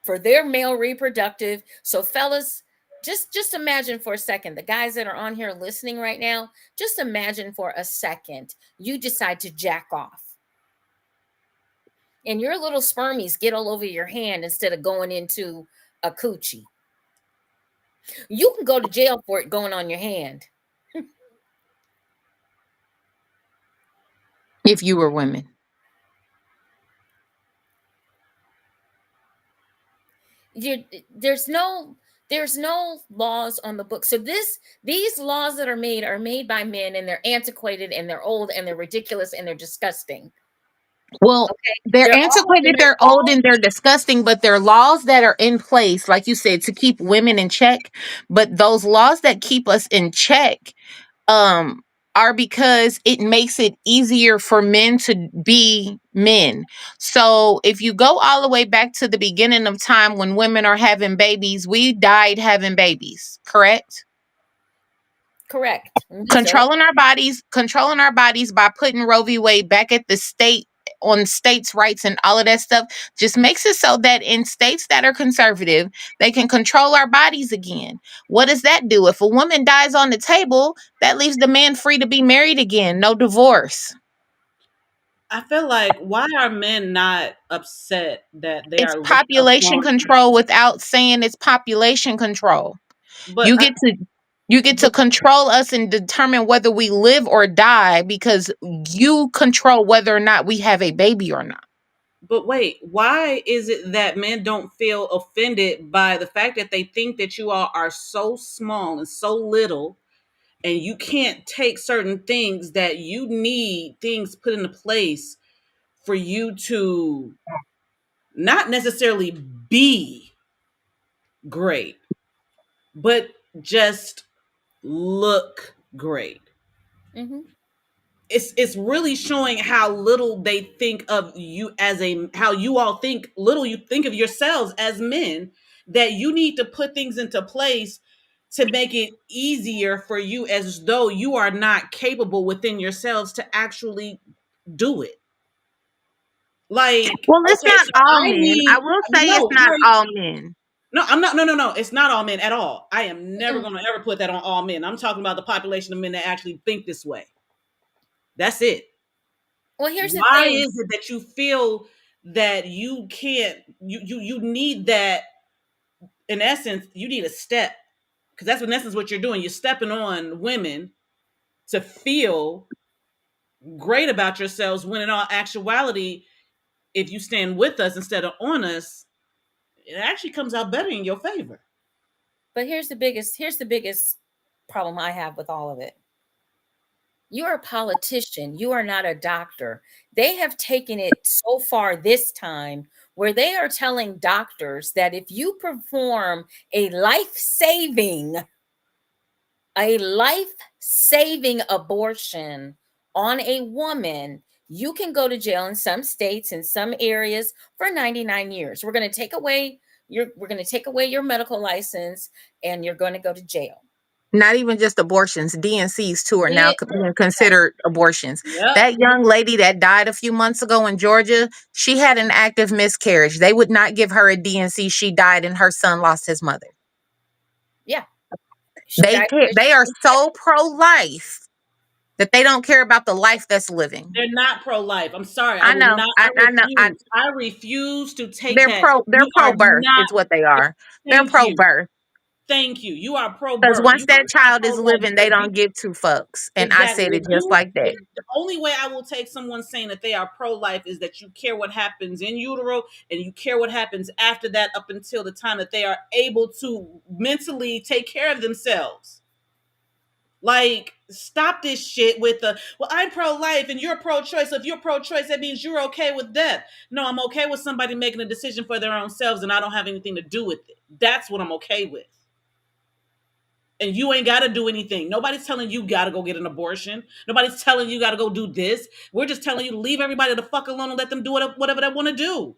for their male reproductive. So fellas, just imagine for a second, the guys that are on here listening right now, just imagine for a second you decide to jack off and your little spermies get all over your hand instead of going into a coochie. You can go to jail for it going on your hand. If you were women. There's no laws on the book. So these laws that are made by men, and they're antiquated and they're old and they're ridiculous and they're disgusting. Well, Okay? they're antiquated, they're old, and they're disgusting, but they're laws that are in place, like you said, to keep women in check. But those laws that keep us in check are because it makes it easier for men to be men. So if you go all the way back to the beginning of time when women are having babies, we died having babies, correct? Correct. Controlling our bodies by putting Roe v. Wade back at the state on states' rights and all of that stuff just makes it so that in states that are conservative, they can control our bodies again. What does that do? If a woman dies on the table, that leaves the man free to be married again, no divorce. I feel like, why are men not upset that they It's are looked population upon? control without saying it's population control. But You get to control us and determine whether we live or die because you control whether or not we have a baby or not. But wait, why is it that men don't feel offended by the fact that they think that you all are so small and so little, and you can't take certain things, that you need things put into place for you to not necessarily be great, but just look great? Mm-hmm. It's really showing how little they think of you as how you all think little you think of yourselves as men, that you need to put things into place to make it easier for you, as though you are not capable within yourselves to actually do it. Like, Well, it's okay, not so all I men. I need will say it's no, not all men. no, I'm not. No. It's not all men at all. I am never Mm-mm. going to ever put that on all men. I'm talking about the population of men that actually think this way. That's it. Well, here's the Why thing. is it that you feel that you can't, you need that? In essence, you need a step, because that's in essence what you're doing. You're stepping on women to feel great about yourselves, when in all actuality, if you stand with us instead of on us, it actually comes out better in your favor. But here's the biggest problem I have with all of it. You're a politician. You are not a doctor. They have taken it so far this time where they are telling doctors that if you perform a life-saving abortion on a woman, you can go to jail in some states, in some areas, for 99 years. We're going to take away your medical license, and you're going to go to jail. Not even just abortions, DNCs too are now Yeah, being considered abortions. Yep. That young lady that died a few months ago in Georgia, she had an active miscarriage. They would not give her a DNC. She died and her son lost his mother. yeah. She died because They she are was so pro-life that they don't care about the life that's living. They're not pro-life. I'm sorry. I I will know. not. I know. I refuse to take that. They're You are pro-birth not. is what they are. They're Thank you. pro-birth. Thank you. You are Because pro-birth. once You that are not child is pro-life living, they because don't you give two fucks. And I exactly. said it just like that. The only way I will take someone saying that they are pro-life is that you care what happens in utero and you care what happens after that up until the time that they are able to mentally take care of themselves. Like, stop this shit with the, well, I'm pro life and you're pro choice. So if you're pro choice, that means you're okay with death. No, I'm okay with somebody making a decision for their own selves and I don't have anything to do with it. That's what I'm okay with. And you ain't got to do anything. Nobody's telling you got to go get an abortion. Nobody's telling you got to go do this. We're just telling you to leave everybody the fuck alone and let them do whatever they want to do.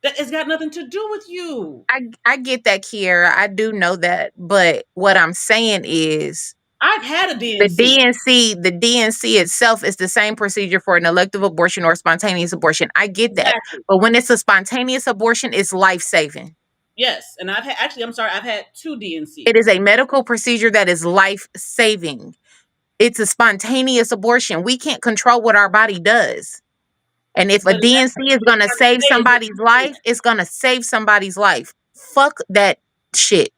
That has got nothing to do with you. I get that, Kiera. I do know that. But what I'm saying is I've had a the DNC. DNC itself is the same procedure for an elective abortion or spontaneous abortion. I get that. Exactly. But when it's a spontaneous abortion, it's life-saving. Yes. And I've had, actually, I'm sorry, I've had 2 DNCs. It is a medical procedure that is life-saving. It's a spontaneous abortion. We can't control what our body does. And if a But DNC is going to save say is somebody's life, it's going to save somebody's life. Fuck that shit.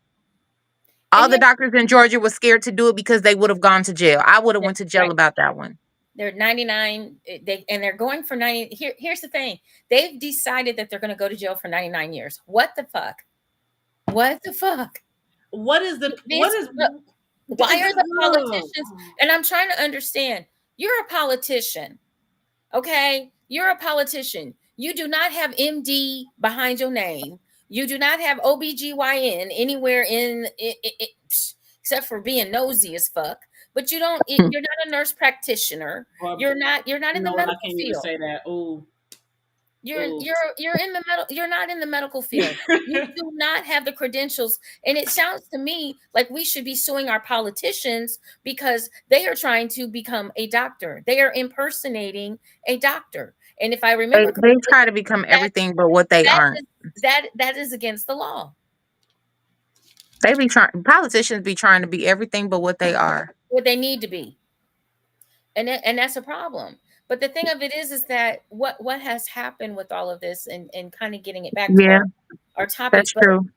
All And the doctors in Georgia were scared to do it because they would have gone to jail. I would have went to jail right. about that one. They're 99. They're going for 90. Here's the thing. They've decided that they're going to go to jail for 99 years. What the fuck? What the fuck? what is the what is Why are the politicians? And I'm trying to understand. You're a politician, okay? You're a politician. You do not have MD behind your name. You do not have OBGYN anywhere in it, except for being nosy as fuck. But you don't. You're not a nurse practitioner. You're not. You're not in the No, I medical can't even field. say that. Ooh. You're in the you're not in the medical field. You do not have the credentials. And it sounds to me like we should be suing our politicians because they are trying to become a doctor. They are impersonating a doctor. And if I remember They correctly, try to become that everything but what they that aren't. that is against the law. They be trying politicians be trying to be everything but what they are. What they need to be. And that's a problem. But the thing of it is that what has happened with all of this and kind of getting it back to Yeah, our topic, that's but true.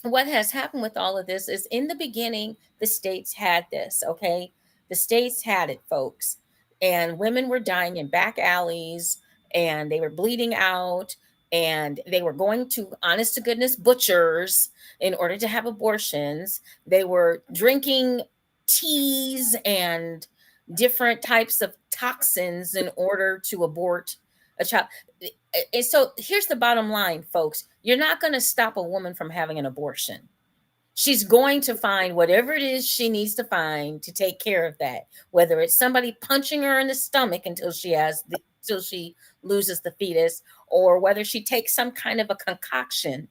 what has happened with all of this is in the beginning, the states had this, okay? The states had it, folks. And women were dying in back alleys and they were bleeding out and they were going to honest to goodness butchers in order to have abortions. They were drinking teas and different types of toxins in order to abort a child. And so here's the bottom line, folks. You're not going to stop a woman from having an abortion. She's going to find whatever it is she needs to find to take care of that, whether it's somebody punching her in the stomach until until she loses the fetus, or whether she takes some kind of a concoction.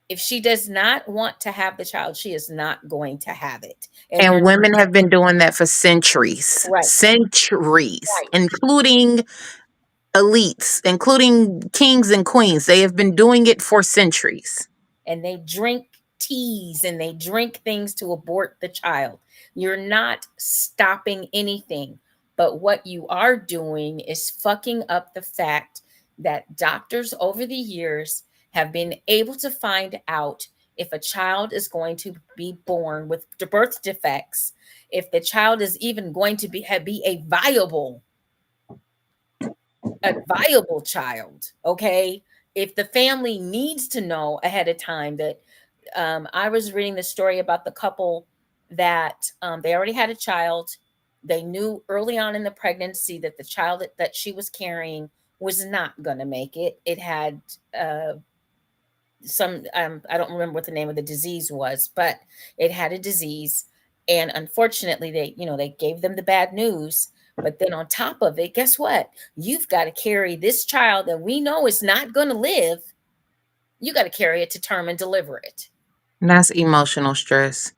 If she does not want to have the child, she is not going to have it. And And women have been doing that for centuries. right, Centuries, right. including elites, including kings and queens. They have been doing it for centuries. And they drink teas and they drink things to abort the child. You're not stopping anything. But what you are doing is fucking up the fact that doctors over the years have been able to find out if a child is going to be born with birth defects, if the child is even going to be a viable child, okay? If the family needs to know ahead of time that I was reading the story about the couple that they already had a child. They knew early on in the pregnancy that the child that she was carrying was not going to make it. It had some, I don't remember what the name of the disease was, but it had a disease. And unfortunately, they gave them the bad news. But then on top of it, guess what? You've got to carry this child that we know is not going to live. You got to carry it to term and deliver it. And that's emotional stress.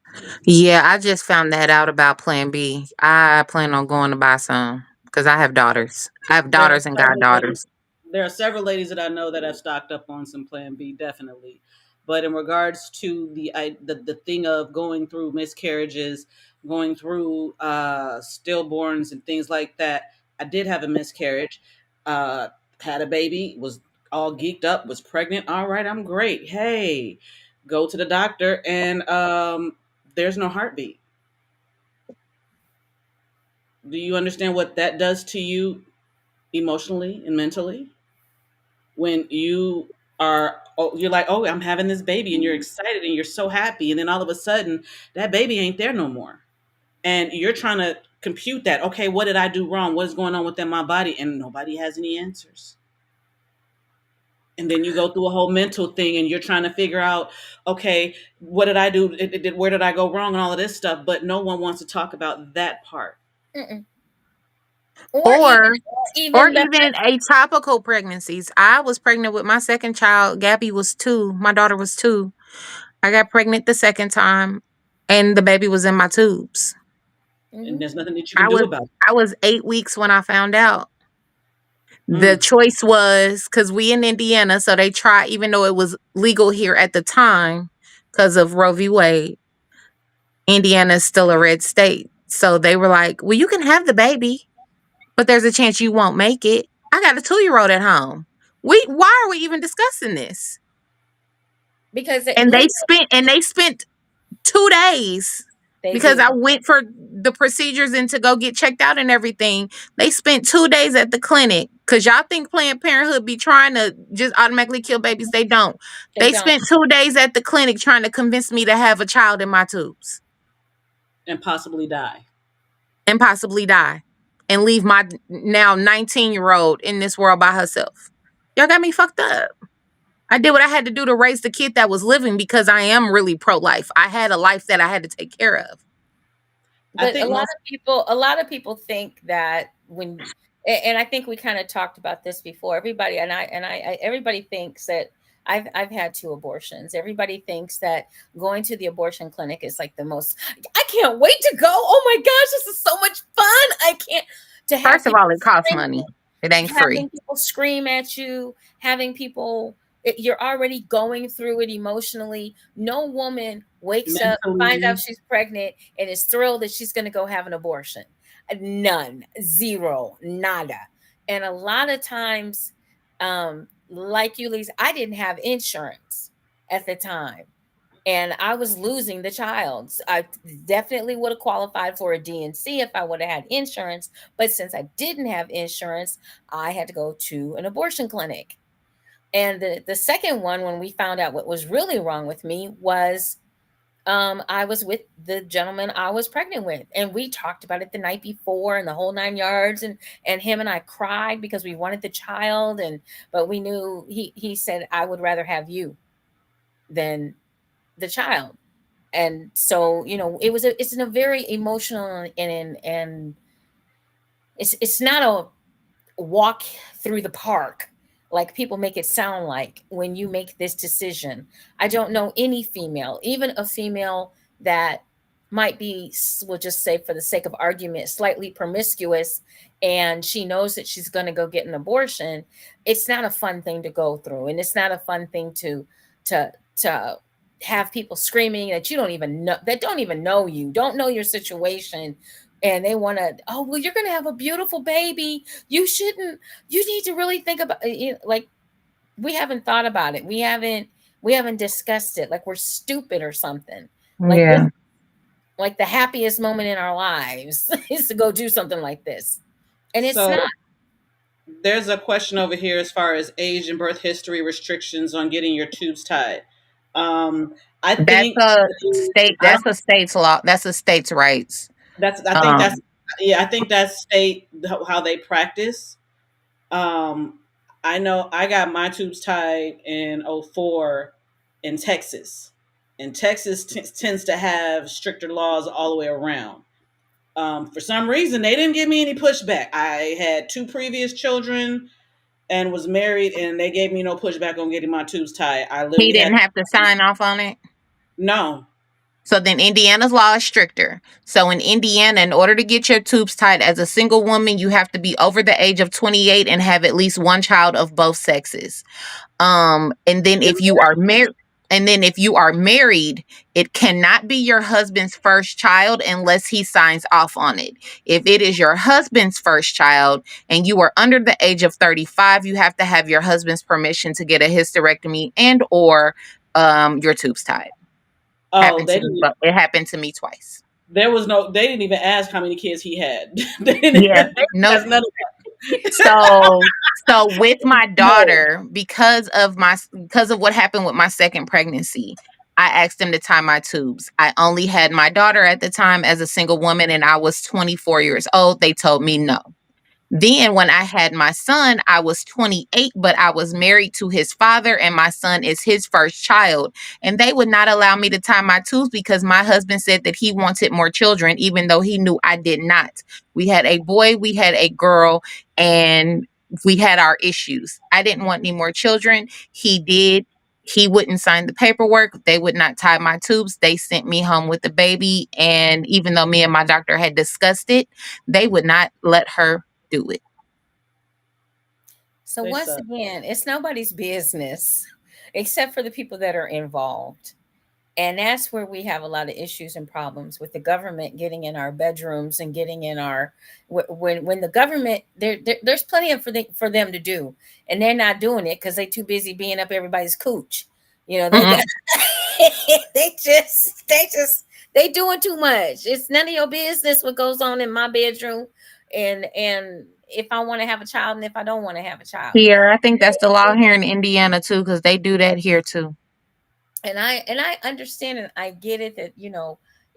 Yeah, I just found that out about Plan B. I plan on going to buy some because I have daughters. I have There are daughters and several ladies. goddaughters. There are several ladies that I know that have stocked up on some Plan B, definitely. But in regards to the thing of going through miscarriages, going through stillborns and things like that, I did have a miscarriage. Uh, had a baby, was all geeked up, was pregnant. All right, I'm great. Hey, go to the doctor, and there's no heartbeat. Do you understand what that does to you emotionally and mentally? When you are, oh, you're like, oh, I'm having this baby, and you're excited and you're so happy, and then all of a sudden that baby ain't there no more, and you're trying to compute that, okay, what did I do wrong, what is going on within my body, and nobody has any answers. And then you go through a whole mental thing, and you're trying to figure out, okay, what did I do, where did I go wrong, and all of this stuff, but no one wants to talk about that part. Mm-mm. Or even, Or or or even the even atopical pregnancies. I was pregnant with my second child. Gabby was 2. My daughter was 2. I got pregnant the second time and the baby was in my tubes. And Mhm. there's nothing that you can I do was about it. I was 8 weeks when I found out. The Mm. choice was cuz we in Indiana, so they try even though it was legal here at the time cuz of Roe v. Wade, Indiana is still a red state. So they were like, "Well, you can have the baby, but there's a chance you won't make it." I got a 2-year-old at home. Why are we even discussing this? because And legal they spent 2 days they because do. I went for the procedures and to go get checked out and everything. They spent 2 days at the clinic cuz y'all think Planned Parenthood be trying to just automatically kill babies. They don't. They They don't. spent 2 days at the clinic trying to convince me to have a child in my tubes And possibly die. and possibly die and leave my now 19-year-old in this world by herself. Y'all got me fucked up. I did what I had to do to raise the kid that was living because I am really pro-life. I had a life that I had to take care of. I But think most a lot of people think that when, and I think we kind of talked about this before. Everybody everybody thinks that I've had 2 abortions. Everybody thinks that going to the abortion clinic is like the most. I can't wait to go. Oh my gosh, this is so much fun. I can't to have First of people all, it costs scream, money. It ain't free. having people scream at you, having people, you're already going through it emotionally. No woman wakes up, finds out mentally. she's pregnant, and is thrilled that she's going to go have an abortion. None, zero, nada. And a lot of times, like you, Lisa, I didn't have insurance at the time. And I was losing the child. I definitely would have qualified for a DNC if I would have had insurance. But since I didn't have insurance, I had to go to an abortion clinic. And the second one, when we found out what was really wrong with me, was I was with the gentleman I was pregnant with, and we talked about it the night before and the whole 9 yards. And him and I cried because we wanted the child, and but we knew he said I would rather have you than the child. And so it's in a very emotional and it's not a walk through the park like people make it sound like when you make this decision. I don't know any female, even a female that might be, we'll just say for the sake of argument, slightly promiscuous, and she knows that she's going to go get an abortion. It's not a fun thing to go through, and it's not a fun thing to have people screaming that you don't even know, that don't even know you, don't know your situation, and they want to, oh well, you're going to have a beautiful baby, you shouldn't, you need to really think about like we haven't thought about it, we haven't discussed it, like we're stupid or something. Like this, Yeah. like the happiest moment in our lives is to go do something like this, and it's So not. there's a question over here as far as age and birth history restrictions on getting your tubes tied. Um, I That's think a state I don't. that's a state's law. That's a state's rights. That's I think that's Um yeah. I think that's state how they practice. Um, I know I got my tubes tied in '04 in Texas. And Texas tends to have stricter laws all the way around. For some reason, they didn't give me any pushback. I had 2 previous children and was married, and they gave me no pushback on getting my tubes tied. I he literally had didn't have to sign off on it. no. So then Indiana's law is stricter. So in Indiana, in order to get your tubes tied as a single woman, you have to be over the age of 28 and have at least one child of both sexes. And then if you are married, it cannot be your husband's first child unless he signs off on it. If it is your husband's first child and you are under the age of 35, you have to have your husband's permission to get a hysterectomy and or your tubes tied. Oh, Happened to me, but it happened to me twice. they didn't even ask how many kids he had. They didn't Yeah, even no. ask none of that. So with my No. daughter, because of what happened with my second pregnancy, I asked them to tie my tubes. I only had my daughter at the time as a single woman, and I was 24 years old. They told me no. Then when I had my son, I was 28, but I was married to his father, and my son is his first child. And they would not allow me to tie my tubes because my husband said that he wanted more children, even though he knew I did not. We had a boy, we had a girl, and we had our issues. I didn't want any more children. He did. He wouldn't sign the paperwork. They would not tie my tubes. They sent me home with the baby. And even though me and my doctor had discussed it, they would not let her do it. So They once suck. again, it's nobody's business except for the people that are involved. And that's where we have a lot of issues and problems with the government getting in our bedrooms and getting in our when the government there's plenty of for them to do, and they're not doing it because they're too busy being up everybody's cooch. You know, they Mm-mm. they doing too much. It's none of your business what goes on in my bedroom, and if I want to have a child and if I don't want to have a child. Here, I think that's the law here in Indiana too, because they do that here too. And I understand and I get it that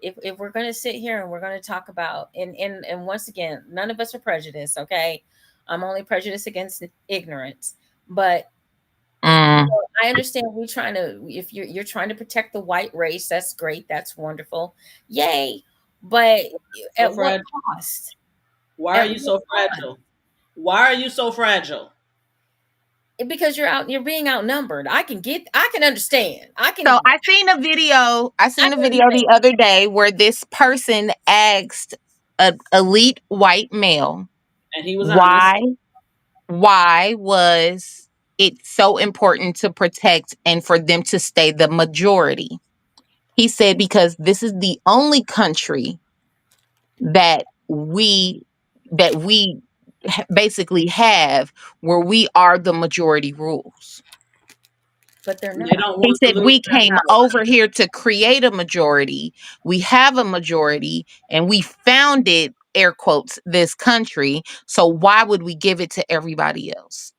if we're going to sit here and we're going to talk about and once again, none of us are prejudiced, okay? I'm only prejudiced against ignorance, but Mm. I understand we're trying to, if you're trying to protect the white race, that's great, that's wonderful, yay, but So at what fragile. cost? Why are At you what so cost? fragile? Why are you so fragile? Because you're being outnumbered. I can understand. So I seen a video. I I seen a can video understand. the other day where this person asked an elite white male And he was honest. why was it so important to protect and for them to stay the majority. He said because this is the only country that we basically have where we are the majority rules. But they're They not. don't He want to said lose we their came power. over here to create a majority. We have a majority and we founded, air quotes, this country. So why would we give it to everybody else?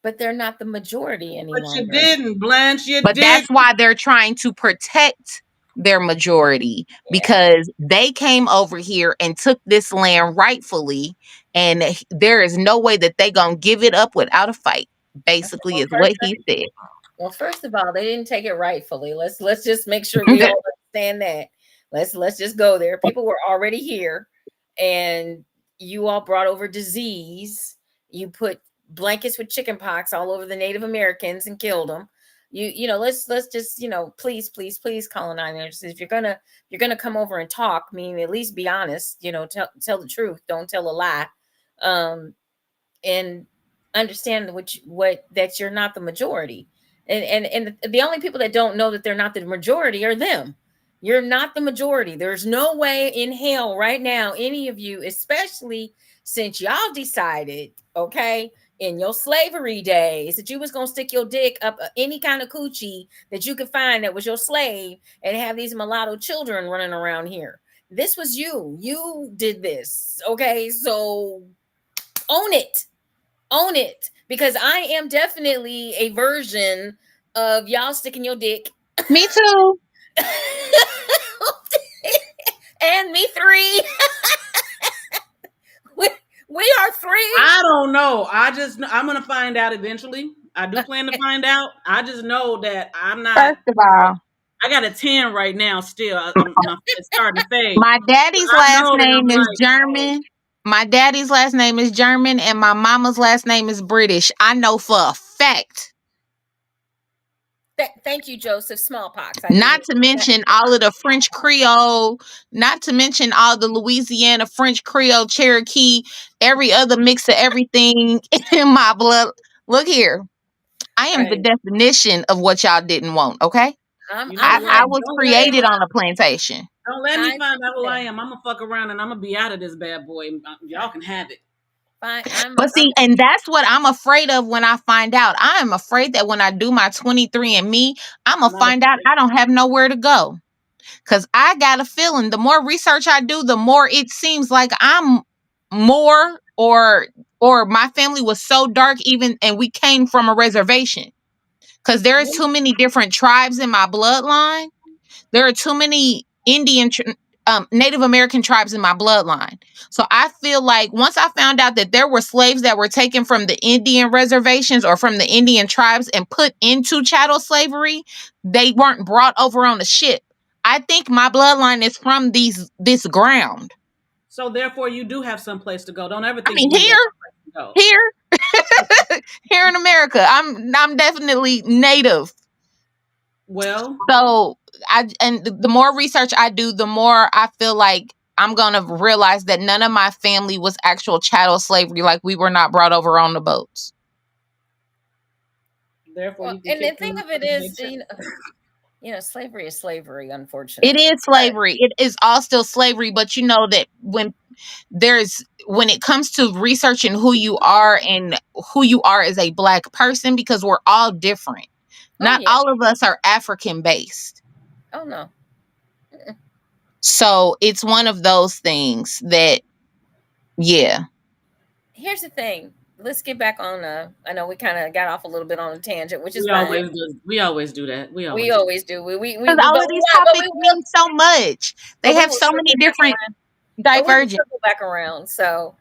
But they're not the majority any But you longer. didn't, Blanche. You But did. that's why they're trying to protect their majority Yeah. because they came over here and took this land rightfully, and there is no way that they gonna give it up without a fight. Basically, Well, is what he said. first of all, they didn't take it rightfully. Let's just make sure we all understand that. Let's just go there. People were already here, and you all brought over disease. You put blankets with chicken pox all over the Native Americans and killed them. Let's just please colonizers. If you're gonna come over and talk, I mean at least be honest. Tell the truth. Don't tell a lie. Um, and understand what that you're not the majority, and the only people that don't know that they're not the majority are them. You're not the majority. There's no way in hell right now any of you, especially since y'all decided, okay, in your slavery days that you was gonna stick your dick up any kind of coochie that you could find that was your slave and have these mulatto children running around here. This was you did this, okay? So own it, own it, because I am definitely a version of y'all sticking your dick. Me too. And me three. we, we are three. I don't know. I'm gonna find out eventually. I do plan to find out. I just know that I'm not. First of all, I got a 10 right now. Still, it's starting to fade. my daddy's I last know that I'm name is like, oh, German. My daddy's last name is German, and my mama's last name is British. I know for a fact. Thank you, Joseph. Smallpox. I Not didn't. to mention all of the French Creole, not to mention all the Louisiana French Creole, Cherokee, every other mix of everything in my blood. Look here. I am the Right. definition of what y'all didn't want, okay? You know I'm what? I was Don't let me created on a plantation. don't let me I find out who I understand. am. I'm gonna fuck around and I'm gonna be out of this bad boy. Y'all can have it. Fine. But see, and that's what I'm afraid of when I find out. I am afraid that when I do my 23 and me, I'm going to Not find out I don't have nowhere to go. Because I got a feeling the more research I do, the more it seems like I'm more or my family was so dark even and we came from a reservation. Because there is too many different tribes in my bloodline. There are too many Native American tribes in my bloodline. So I feel like once I found out that there were slaves that were taken from the Indian reservations or from the Indian tribes and put into chattel slavery, they weren't brought over on a ship. I think my bloodline is from this ground. So therefore, you do have some place to go. Don't ever I think mean, you ain't got no place to go. here in America, I'm definitely native. Well, So the more research I do, the more I feel like I'm gonna realize that none of my family was actual chattel slavery. Like we were not brought over on the boats. therefore, Well, you can and the kick thing them of it to the is, big ship. slavery is slavery, It unfortunately. is slavery. It is all still slavery, but you know that when it comes to researching who you are and who you are as a black person, because we're all different. Oh Not yeah. all of us are African based. Oh no. So it's one of those things that, yeah. Here's the thing. Let's get back on. I know we kind of got off a little bit on a tangent, which is We fine. always do. We always do that. We We always do. always do. Because all of these But we topics will. mean so much. They But we have will so many circle back different around. But we will divergent. circle back around. So,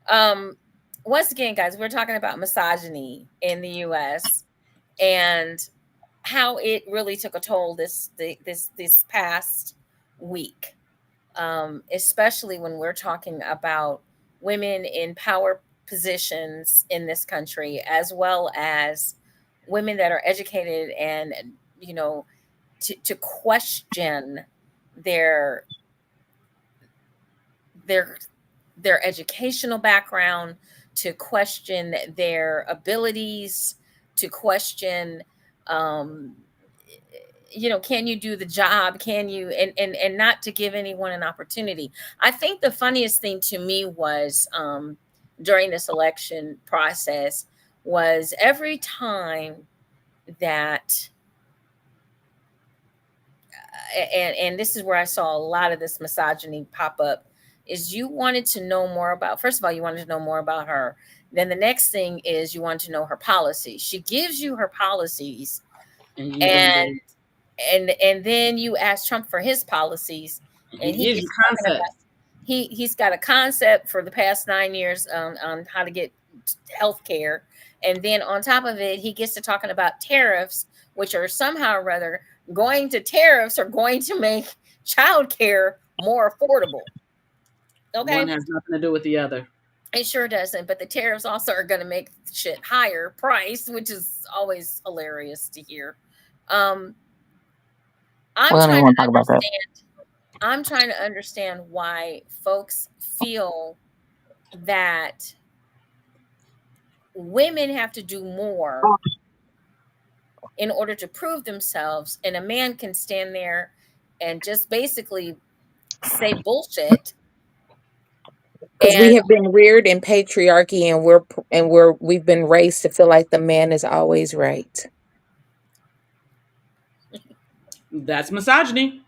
um, once again, guys, we're talking about misogyny in the U.S. and how it really took a toll this past week, especially when we're talking about women in power positions in this country, as well as women that are educated and you know to question their their their educational background, to question their abilities, to question um, can you do the job, can you, and not to give anyone an opportunity. I think the funniest thing to me was during this election process was every time that and this is where I saw a lot of this misogyny pop up, is you wanted to know more about, first of all, you wanted to know more about her. Then the next thing is you want to know her policies. She gives you her policies, And you and don't do it. and then you ask Trump for his policies, He and he gives you gets talking concepts. about he's got a concept for the past 9 years on how to get health care, and then on top of it he gets to talking about tariffs, which are somehow or other tariffs are going to make childcare more affordable. One Okay, has nothing to do with the other. it sure doesn't, but the tariffs also are going to make shit higher price, which is always hilarious to hear. um We I'm don't even trying want to to talk about that. understand. I'm trying to understand why folks feel that women have to do more in order to prove themselves, and a man can stand there and just basically say bullshit. Because And we have been reared in patriarchy, and we've been raised to feel like the man is always right. That's misogyny.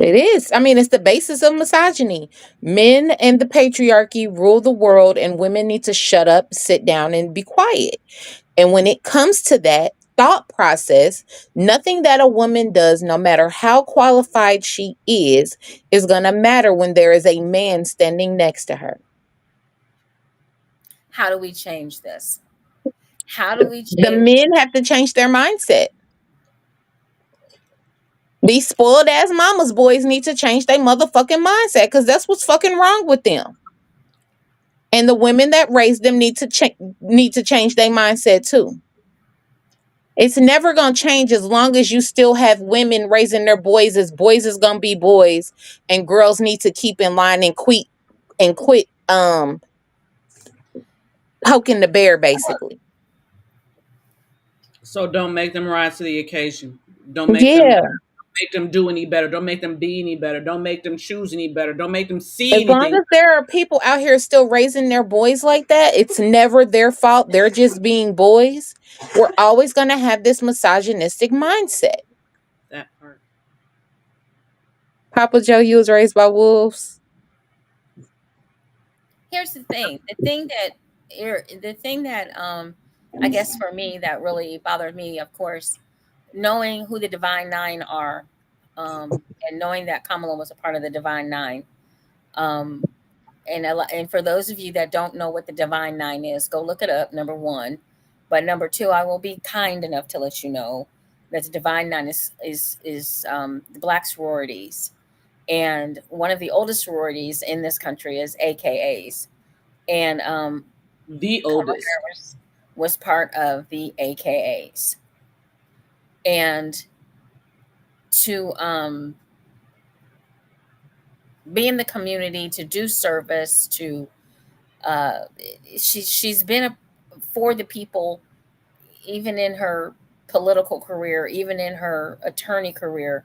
It is. I mean, it's the basis of misogyny. Men and the patriarchy rule the world, and women need to shut up, sit down, and be quiet. And when it comes to that thought process, nothing that a woman does, no matter how qualified she is going to matter when there is a man standing next to her. how do we change this? How do we The change? men have to change their mindset. These spoiled ass mama's boys need to change their motherfucking mindset because that's what's fucking wrong with them. And the women that raised them need to change their mindset too. It's never gonna change as long as you still have women raising their boys as boys is gonna be boys, and girls need to keep in line and quit poking the bear basically. So don't make them rise to the occasion. Don't Yeah. make them do any better. Don't make them be any better. Don't make them choose any better. Don't make them see As long anything. as there are people out here still raising their boys like that, it's never their fault. They're just being boys. We're always gonna have this misogynistic mindset. That part. Papa Joe, you was raised by wolves. Here's the thing that I guess for me that really bothered me, of course, knowing who the Divine Nine are, and knowing that Kamala was a part of the Divine Nine. Um, and for those of you that don't know what the Divine Nine is, go look it up. Number one, but number two, I will be kind enough to let you know that the Divine Nine is the Black sororities, and one of the oldest sororities in this country is AKAs, and The Kamala oldest. Harris was part of the AKAs, and to be in the community, to do service, to uh, she's been for the people, even in her political career, even in her attorney career.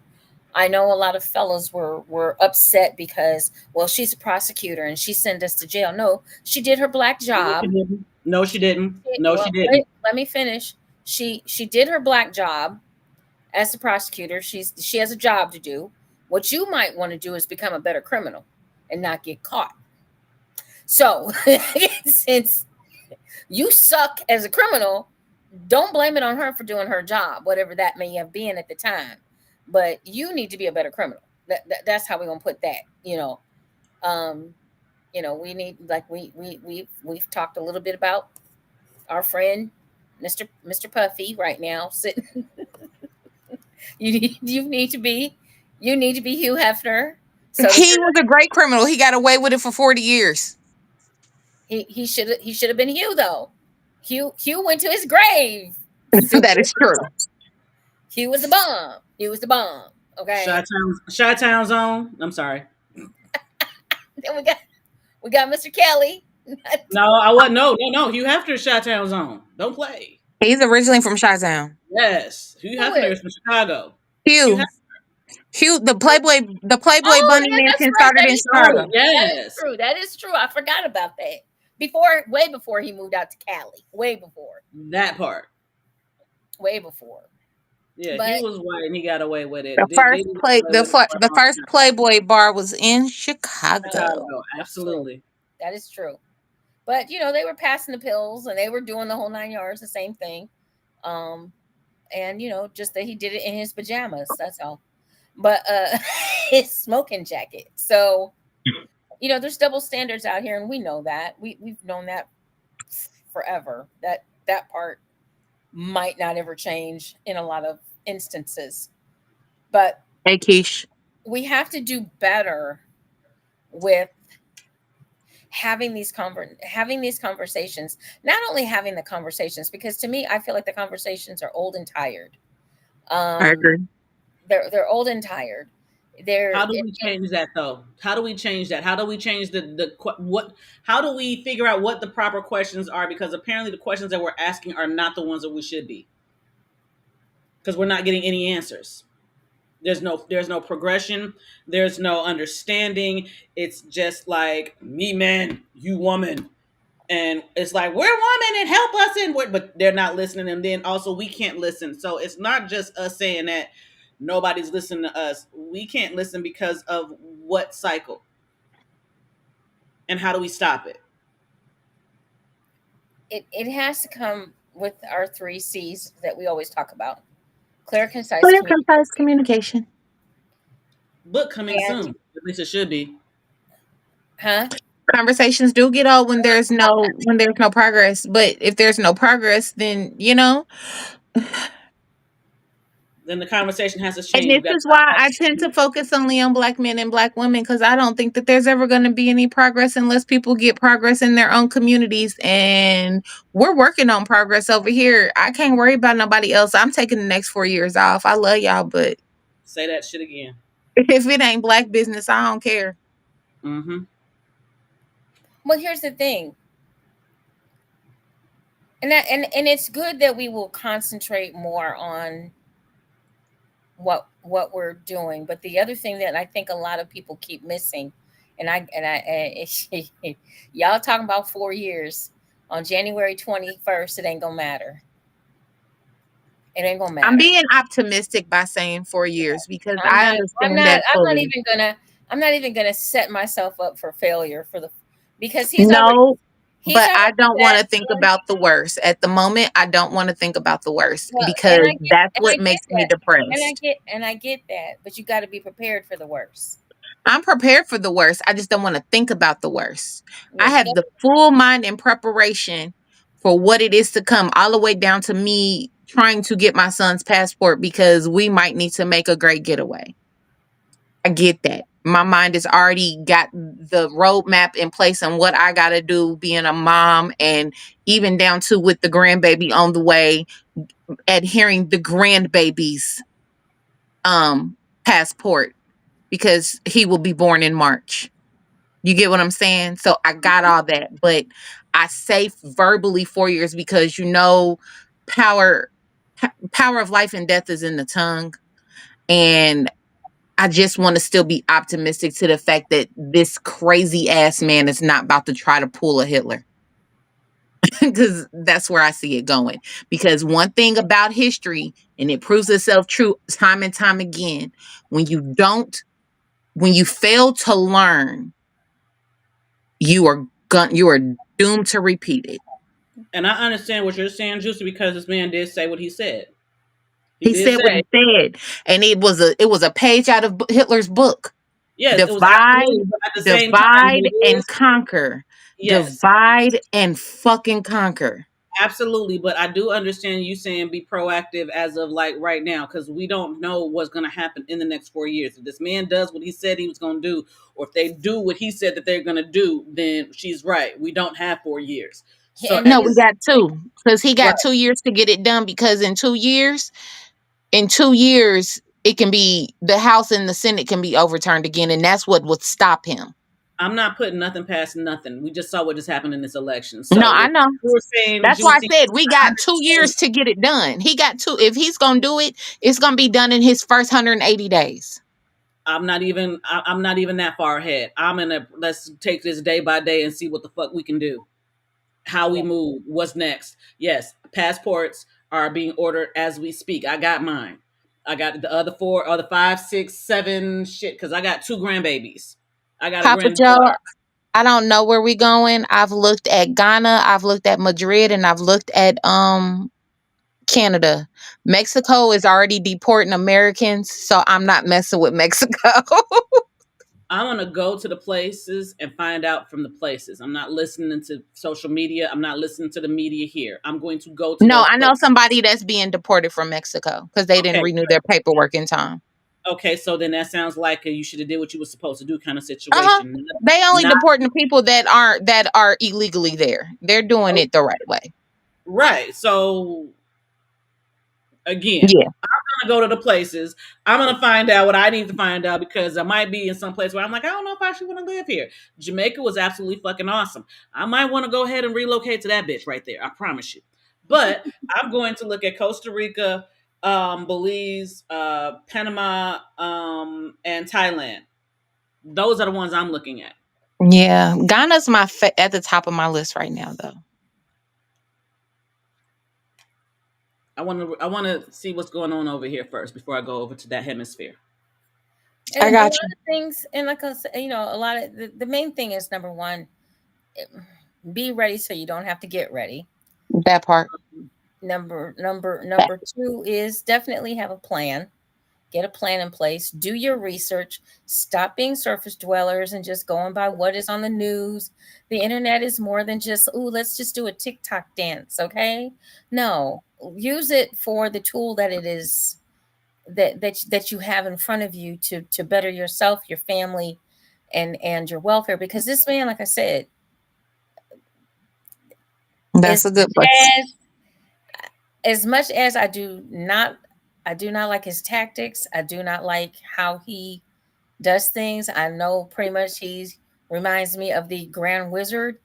I know a lot of fellows were upset because, well, she's a prosecutor and she sent us to jail. No, she did her black No, she job. didn't. No, she didn't. No, she Well, didn't. let me finish. She did her black job as the prosecutor. She has a job to do. What you might want to do is become a better criminal and not get caught. So, since you suck as a criminal, don't blame it on her for doing her job, whatever that may have been at the time. But you need to be a better criminal. That's how we're gonna put that. Um, we need, like, we've talked a little bit about our friend Mr. Puffy right now sitting. You need to be Hugh Hefner. So He was a great criminal. He got away with it for 40 years. he should have been Hugh though. Hugh went to his grave. Still, That is true. Hugh was the bomb. He was the bomb. Okay. Chi-Town Zone. I'm sorry. Then we got Mr. Kelly. No, I wasn't. No. Hugh Hefner's Chi-Town Zone. Don't play. He's originally from Chi-Town. Yes. Hugh Who Hefner is? is from Chicago. Hugh Hugh. Hefner. Hugh, the Playboy Oh, Bunny yeah, that's Mansion right. started That in is true. Chicago. That is Yes. true. That is true. I forgot about that. Way before he moved out to Cali. Way before. That part. Way before. Yeah, But he was white and he got away with it. The Diddy got away with it for a the long first time. Playboy bar was in Chicago. Chicago. that's true. Absolutely. That is true. But they were passing the pills and they were doing the whole 9 yards, the same thing. Um, and just that he did it in his pajamas. That's all. But his smoking jacket. So there's double standards out here, and we know that. We've known that forever. That part might not ever change in a lot of instances. But Hey, Keish. we have to do better with having these conversations. Not only having the conversations, because to me, I feel like the conversations are old and tired. I Um, agree. they're old and tired. How They're do we change that though? How do we change that? How do we change what? How do we figure out what the proper questions are? Because apparently the questions that we're asking are not the ones that we should be. Because we're not getting any answers. There's no progression. There's no understanding. It's just like me man, you woman, and it's like we're women and help us but they're not listening, and then also we can't listen. So it's not just us saying that nobody's listening to us. We can't listen because of what cycle, and how do we stop it? it has to come with our 3 C's that we always talk about: clear, concise Clear, communication. concise communication. Book coming And soon. At least it should be. huh? Conversations do get old when there's no progress. But if there's no progress, then then the conversation has to And change. this We got to is talk why about I tend to focus only on black men and black women, because I don't think that there's ever going to be any progress unless people get progress in their own communities. And we're working on progress over here. I can't worry about nobody else. I'm taking the next 4 years off. I love y'all, but say that shit again. if it ain't black business, I don't care. Mm-hmm. Well, here's the thing. And it's good that we will concentrate more on what we're doing. But the other thing that I think a lot of people keep missing, and y'all talking about 4 years, on January 21st, it ain't gonna matter. It ain't gonna I'm matter. being optimistic by saying 4 years because I'm I not. I'm understand not. that I'm not fully. even gonna. I'm not even gonna set myself up for failure for the because No, he's but I already don't want set. to think about the worst. At the moment, I don't want to think about the worst Well, because that's and I what get makes me that, depressed. and I get that, but you got to be prepared for the worst. I'm prepared for the worst. I just don't want to think about the worst. I Yes, you have got. the full mind and preparation for what it is to come, all the way down to me trying to get my son's passport because we might need to make a great getaway. I get that. My mind has already got the roadmap in place on what I got to do being a mom, and even down to with the grandbaby on the way, adhering the grandbaby's um passport because he will be born in March. You get what I'm saying? So I got all that, but I say verbally 4 years because power power of life and death is in the tongue, and I just want to still be optimistic to the fact that this crazy ass man is not about to try to pull a Hitler. Because that's where I see it going. Because one thing about history, and it proves itself true time and time again, when you don't, when you fail to learn, you are doomed to repeat it. And I understand what you're saying, Juicy, because this man did say what he said. He He did said what say, he said, and it was a page out of Hitler's book. yes, it was Divide, absolutely, but at the same time, divide it and is, conquer. yes, Divide and fucking conquer. absolutely. But I do understand you saying be proactive as of like right now, because we don't know what's going to happen in the next 4 years. If this man does what he said he was going to do, or if they do what he said that they're going to do, then she's right. We don't have 4 years. So And at No, he's we this got point, two because he right, got 2 years to get it done. Because in 2 years, it can be the House and the Senate can be overturned again, and that's what would stop him. I'm not putting nothing past nothing. We just saw what just happened in this election. No, So I if know. you were saying, That's why I Juicy, said we I got 2 years understand. to get it done. He got two. If he's gonna do it, it's gonna be done in his first 180 days. I'm not even that far ahead. I'm in a let's take this day by day and see what the fuck we can do. How we yeah. move, what's next. Yes, passports are being ordered as we speak. I got mine. I got the other four, other five, six, seven shit, because I got two grandbabies. I got a Papa Joe, granddaughter. I don't know where we going. I've looked at Ghana, I've looked at Madrid, and I've looked at Canada. Mexico is already deporting Americans, so I'm not messing with Mexico. I want to go to the places and find out from the places. I'm not listening to social media. I'm not listening to the media here. I'm going to go to No, those I know places. somebody that's being deported from Mexico because they didn't Okay, renew their paperwork in time. okay. So then that sounds like you should have did what you were supposed to do, kind of Uh-huh. situation. They only Not deporting the people that are illegally there. They're doing oh, it the right way. right. So again, Yeah. I'm gonna go to the places. I'm gonna find out what I need to find out because I might be in some place where I'm like, I don't know if I actually want to live here. Jamaica was absolutely fucking awesome. I might want to go ahead and relocate to that bitch right there. I promise you. But I'm going to look at Costa Rica, Belize, Panama, and Thailand. Those are the ones I'm looking at. Yeah. Ghana's at the top of my list right now though. I want to see what's going on over here first before I go over to that hemisphere. I And a lot got you. of things, and like I said, a lot of the main thing is number one, eh, be ready so you don't have to get ready. That part. Number two is definitely have a plan. Get a plan in place. Do your research. Stop being surface dwellers and just going by what is on the news. The internet is more than just, oh, let's just do a TikTok dance, okay? No, use it for the tool that it is that you have in front of you to better yourself, your family, and your welfare. Because this man, like I said, That's is a good place. as much as I do not like his tactics. I do not like how he does things. I know pretty much he reminds me of the Grand Wizard,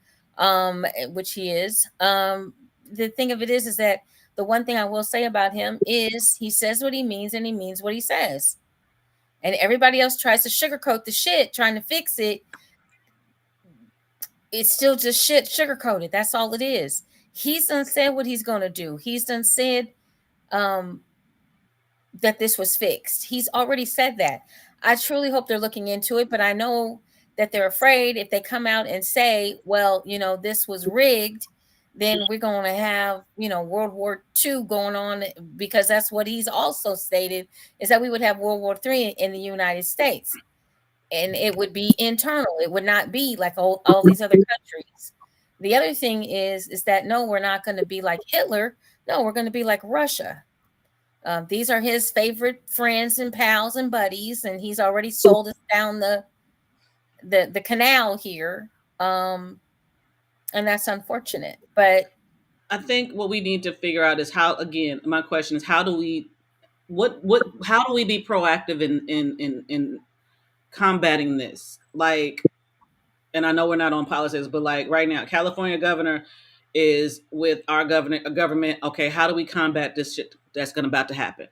which he is. The thing of it is that the one thing I will say about him is he says what he means and he means what he says. And everybody else tries to sugarcoat the shit, trying to fix it. It's still just shit sugarcoated. That's all it is. He's done said what he's gonna do. He's done said um that this was fixed. He's already said that. I truly hope they're looking into it, but I know that they're afraid if they come out and say, well, this was rigged, then we're going to have, World War II going on, because that's what he's also stated, is that we would have World War III in the United States. And it would be internal. It would not be like all these other countries. The other thing is that no, we're not going to be like Hitler. No, we're going to be like Russia. These are his favorite friends and pals and buddies, and he's already sold us down the canal here, and that's unfortunate. But I think what we need to figure out is how. Again, my question is, how do we how do we be proactive in combating this? Like, and I know we're not on politics, but like right now, California governor is with our government. Okay, how do we combat this shit that's going about to happen?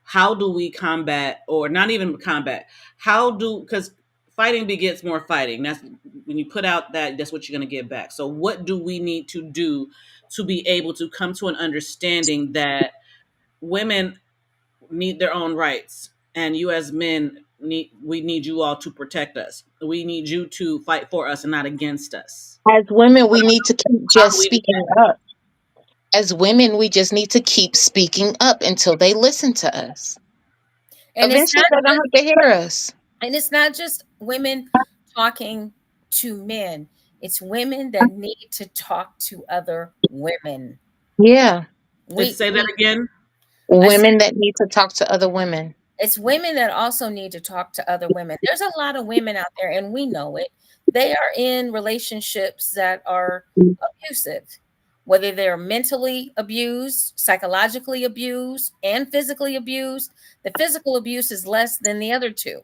How do we combat, or not even combat? How do, because fighting begets more fighting. That's when you put out that's what you're going to get back. So what do we need to do to be able to come to an understanding that women need their own rights, and you as men need you all to protect us. We need you to fight for us and not against us. As women, we need to keep How do just we do speaking up. As women, we just need to keep speaking up until they listen to us. and it's Eventually, not they're gonna just have to hear us. and it's not just women talking to men. It's women that need to talk to other women. Yeah, that? We Say that we again. I said women that need to talk to other women. it's women that also need to talk to other women. There's a lot of women out there, and we know it. They are in relationships that are abusive, whether they're mentally abused, psychologically abused, and physically abused. The physical abuse is less than the other two.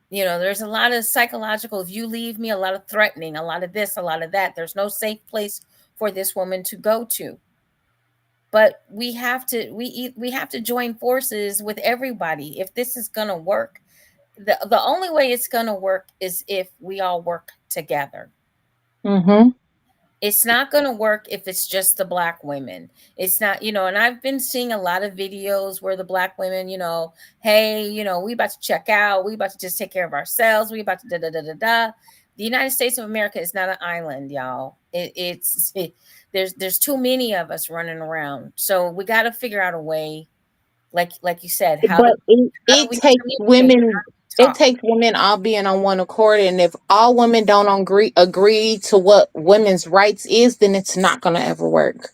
There's a lot of psychological, if you leave me, a lot of threatening, a lot of this, a lot of that. There's no safe place for this woman to go to. But we have to join forces with everybody if this is going to work. The only way it's going to work is if we all work together. Mm-hmm. It's not going to work if it's just the black women. It's not, and I've been seeing a lot of videos where the black women, hey, we about to check out, we about to just take care of ourselves, we about to da da da da da. The United States of America is not an island, y'all. There's too many of us running around. So we got to figure out a way, like you said, But how do it we takes communicate? women. How do we It talk? takes women all being on one accord, and if all women don't agree to what women's rights is, then it's not going to ever work.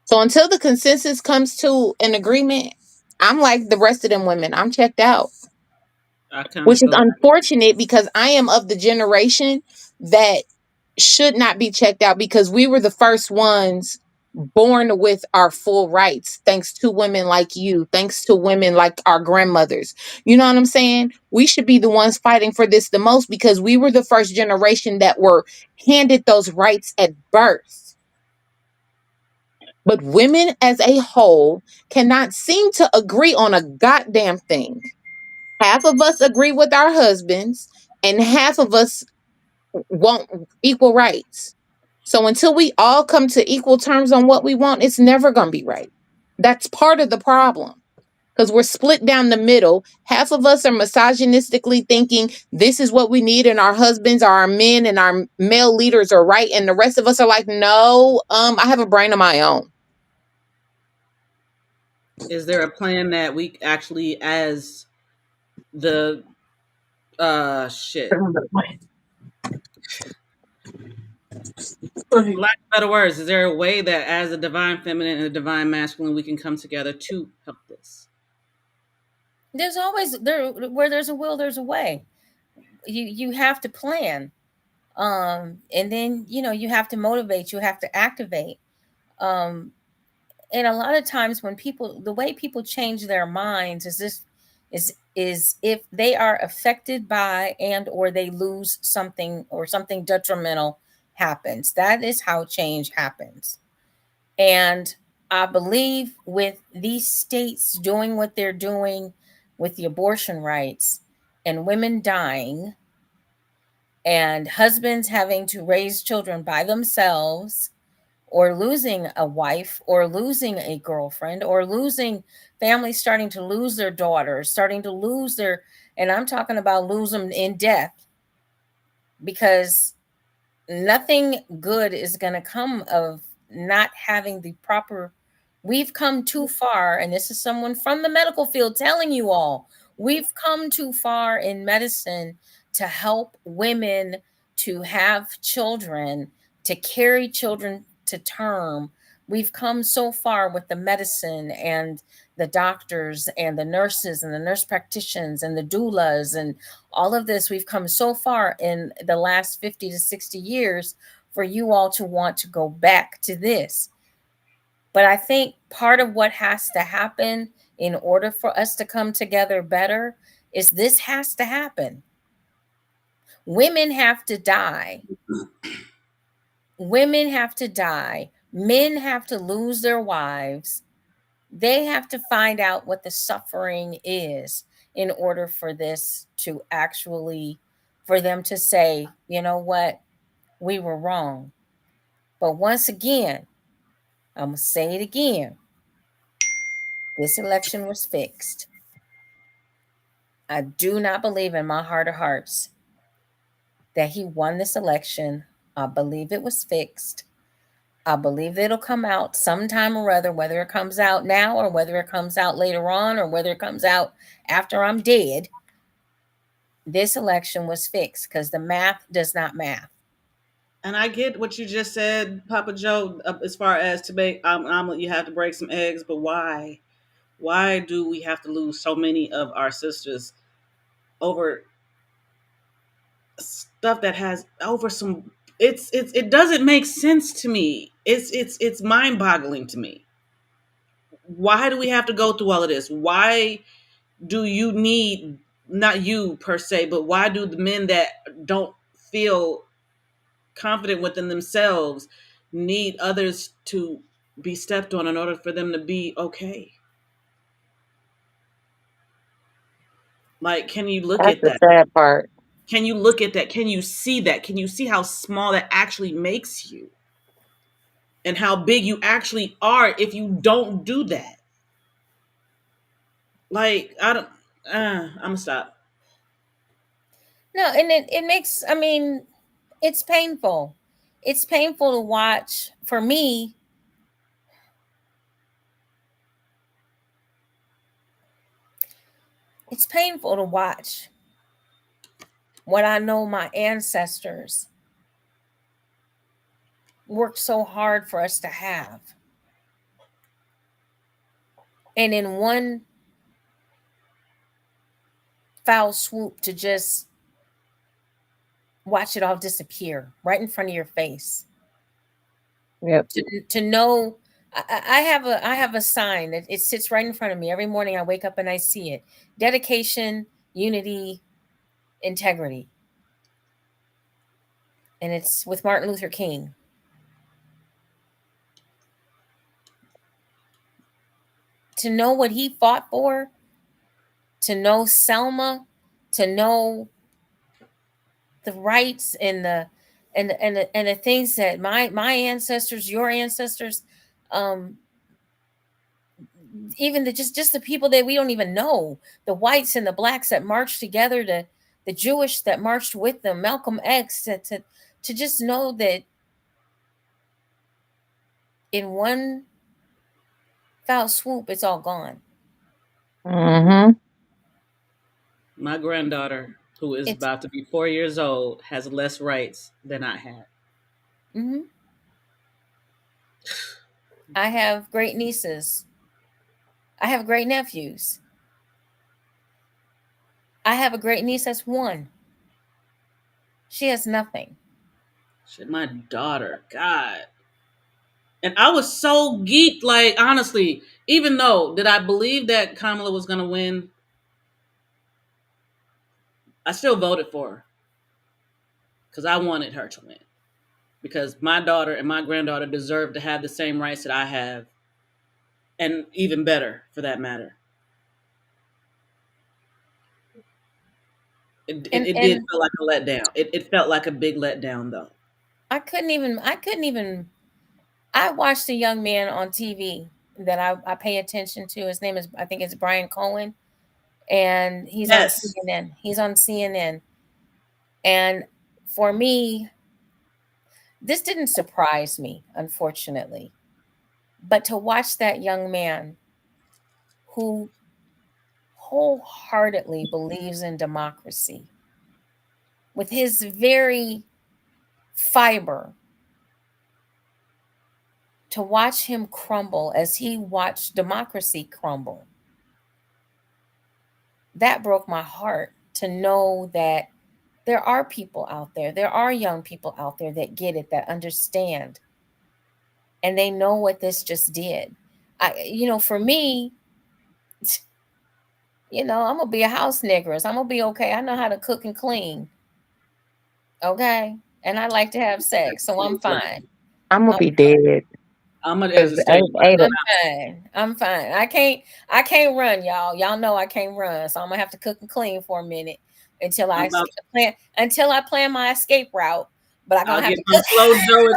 So until the consensus comes to an agreement, I'm like the rest of them women. I'm checked out, I kind of which is feel unfortunate because I am of the generation that should not be checked out because we were the first ones born with our full rights, thanks to women like you, thanks to women like our grandmothers. You know what I'm saying? We should be the ones fighting for this the most because we were the first generation that were handed those rights at birth. But women as a whole cannot seem to agree on a goddamn thing. Half of us agree with our husbands, and half of us want equal rights. So until we all come to equal terms on what we want, it's never going to be right. That's part of the problem because we're split down the middle. Half of us are misogynistically thinking this is what we need, and our husbands are our men, and our male leaders are right, and the rest of us are like, no, I have a brain of my own. is there a plan that we actually, as the shit, for lack of better words, is there a way that as a divine feminine and a divine masculine we can come together to help this? There's always there where there's a will, there's a way. You have to plan. And then you have to motivate, you have to activate. Um and a lot of times when people the way people change their minds is this is if they are affected by and or they lose something or something detrimental happens. That is how change happens. And I believe with these states doing what they're doing with the abortion rights and women dying and husbands having to raise children by themselves or losing a wife or losing a girlfriend or losing families starting to lose their daughters, starting to lose their, and I'm talking about lose them in death, because nothing good is going to come of not having the proper. We've come too far, and this is someone from the medical field telling you all, we've come too far in medicine to help women to have children, to carry children to term. We've come so far with the medicine and the doctors and the nurses and the nurse practitioners and the doulas and all of this. We've come so far in the last 50 to 60 years for you all to want to go back to this. But I think part of what has to happen in order for us to come together better is this has to happen. Women have to die. Women have to die. Men have to lose their wives. They have to find out what the suffering is in order for this to actually, for them to say, you know what, we were wrong. But once again, I'm going to say it again. This election was fixed. I do not believe in my heart of hearts that he won this election. I believe it was fixed. I believe it'll come out sometime or other, whether it comes out now or whether it comes out later on or whether it comes out after I'm dead. This election was fixed because the math does not math. And I get what you just said, Papa Joe, as far as to make you have to break some eggs, but why? Why do we have to lose so many of our sisters over stuff that has over some? It doesn't make sense to me. It's mind boggling to me. Why do we have to go through all of this? Why do you need, not you per se, but why do the men that don't feel confident within themselves need others to be stepped on in order for them to be okay? Like, can you look That's at the that? sad part. Can you look at that? Can you see that? Can you see how small that actually makes you? And how big you actually are if you don't do that? Like, I don't, I'm gonna stop. No, and it makes, I mean, it's painful. It's painful to watch. For me, it's painful to watch what I know my ancestors worked so hard for us to have. And in one foul swoop, to just watch it all disappear right in front of your face. Yep. To know, I have a sign that it sits right in front of me every morning. I wake up and I see it: dedication, unity, integrity, and it's with Martin Luther King. To know what he fought for, to know Selma, to know the rights and the things that my ancestors, your ancestors, um, even just the people that we don't even know, the whites and the blacks that marched together, the Jewish that marched with them, Malcolm X, to just know that in one foul swoop, it's all gone. Mm-hmm. My granddaughter, who is It's about to be 4 years old, has less rights than I had. mhm. I have great nieces. I have great nephews. I have a great niece that's 1. She has nothing. Shit, my daughter, God. And I was so geeked, like, honestly, even though did I believe that Kamala was gonna win, I still voted for her. Because I wanted her to win. Because my daughter and my granddaughter deserve to have the same rights that I have, and even better for that matter. It did And feel like a letdown. It felt like a big letdown, though. I watched a young man on TV that I pay attention to. His name is, I think it's Brian Cohen, and he's on Yes. CNN. He's on CNN. And for me, this didn't surprise me, unfortunately. But to watch that young man who wholeheartedly believes in democracy, with his very fiber, to watch him crumble as he watched democracy crumble, that broke my heart to know that there are people out there, there are young people out there that get it, that understand, and they know what this just did. For me, I'm gonna be a house negress. I'm gonna be okay. I know how to cook and clean. Okay. And I like to have sex, so I'm fine. I'm gonna I'm be dead I'm gonna because exit stage. I'm fine. I'm fine. I can't run, y'all. Y'all know I can't run. So I'm gonna have to cook and clean for a minute until I'm I about plan my escape route. But I'm I'll gonna have get to my cook, Flo Joe and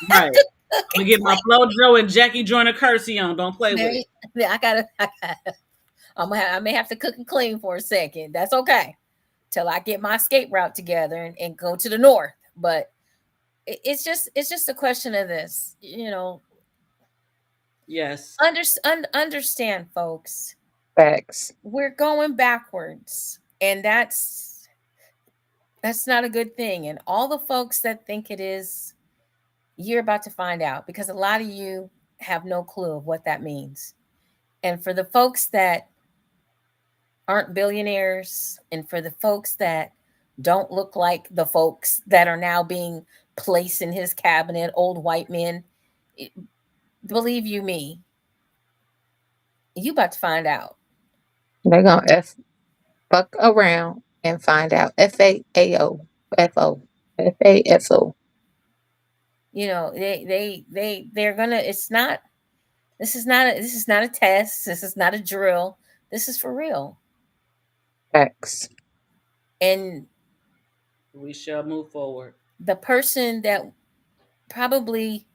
right. cook I'm gonna and get my clean. Flo Joe and Jackie Joyner Kersey on. Don't play with There, it. I may have to cook and clean for a second. That's okay. Till I get my escape route together and go to the north. But it's just a question of this, Yes. understand, folks. facts. We're going backwards, and that's not a good thing. And all the folks that think it is, you're about to find out, because a lot of you have no clue of what that means. And for the folks that aren't billionaires, and for the folks that don't look like the folks that are now being placed in his cabinet, old white men, believe you me, you about to find out. They're gonna fuck around and find out. FAFO. They're gonna. It's not. This is not a test. This is not a drill. This is for real. Facts. And We shall move forward. the person that probably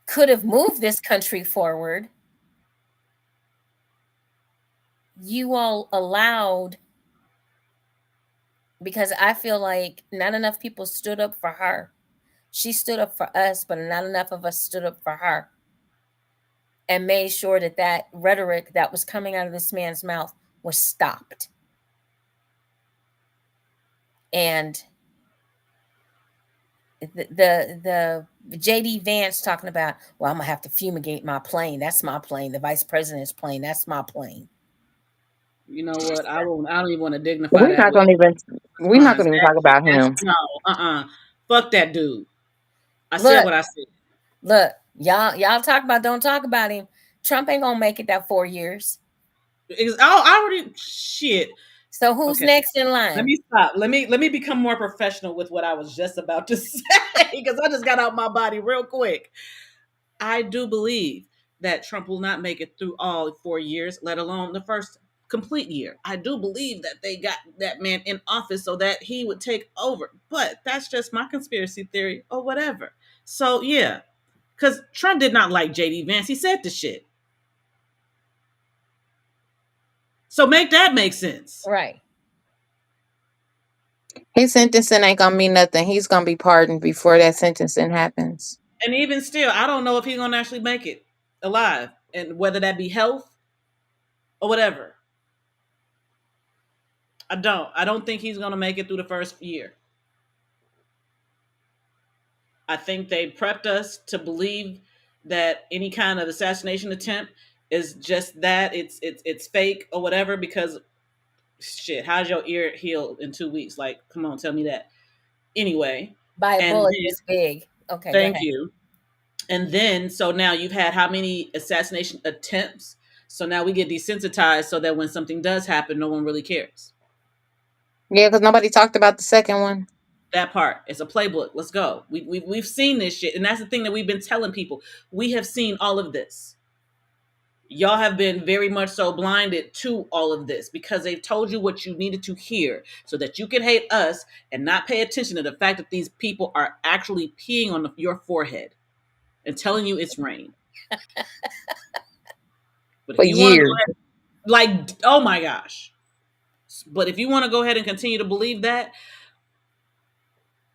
could have moved this country forward, you all allowed, because I feel like not enough people stood up for her. She stood up for us, but not enough of us stood up for her and made sure that that rhetoric that was coming out of this man's mouth was stopped. And the JD Vance talking about, well, I'm gonna have to fumigate my plane. That's my plane. The vice president's plane. That's my plane. You know what? I won't. I don't even want to dignify We're that not with gonna even. We're not puns. gonna even talk about him. No. Fuck that dude. I said Look, what I said. look, y'all talk about, don't talk about him. Trump ain't gonna make it that 4 years. I already shit. So who's Okay. next in Let line? me stop. Let me become more professional with what I was just about to say because I just got out my body real quick. I do believe that Trump will not make it through all 4 years, let alone the first complete year. I do believe that they got that man in office so that he would take over. But that's just my conspiracy theory or whatever. So yeah, because Trump did not like JD Vance. He said the shit. So make that make sense. Right. His sentencing ain't gonna mean nothing. He's gonna be pardoned before that sentencing happens. And even still, I don't know if he's gonna actually make it alive, and whether that be health or whatever. I don't. I don't think he's gonna make it through the first year. I think they prepped us to believe that any kind of assassination attempt is just that. It's fake or whatever because shit, how's your ear heal in 2 weeks? Like, come on, tell me that. Anyway, By a and bullet then this big. Okay, go thank ahead. you. And then so now you've had how many assassination attempts? So now we get desensitized so that when something does happen, no one really cares. Yeah, because nobody talked about the second one. That part. It's a playbook. Let's go. We've seen this shit. And that's the thing that we've been telling people. We have seen all of this. Y'all have been very much so blinded to all of this because they've told you what you needed to hear so that you can hate us and not pay attention to the fact that these people are actually peeing on your forehead and telling you it's rain. But if For you want to go years. ahead, like, oh my gosh. But if you want to go ahead and continue to believe that,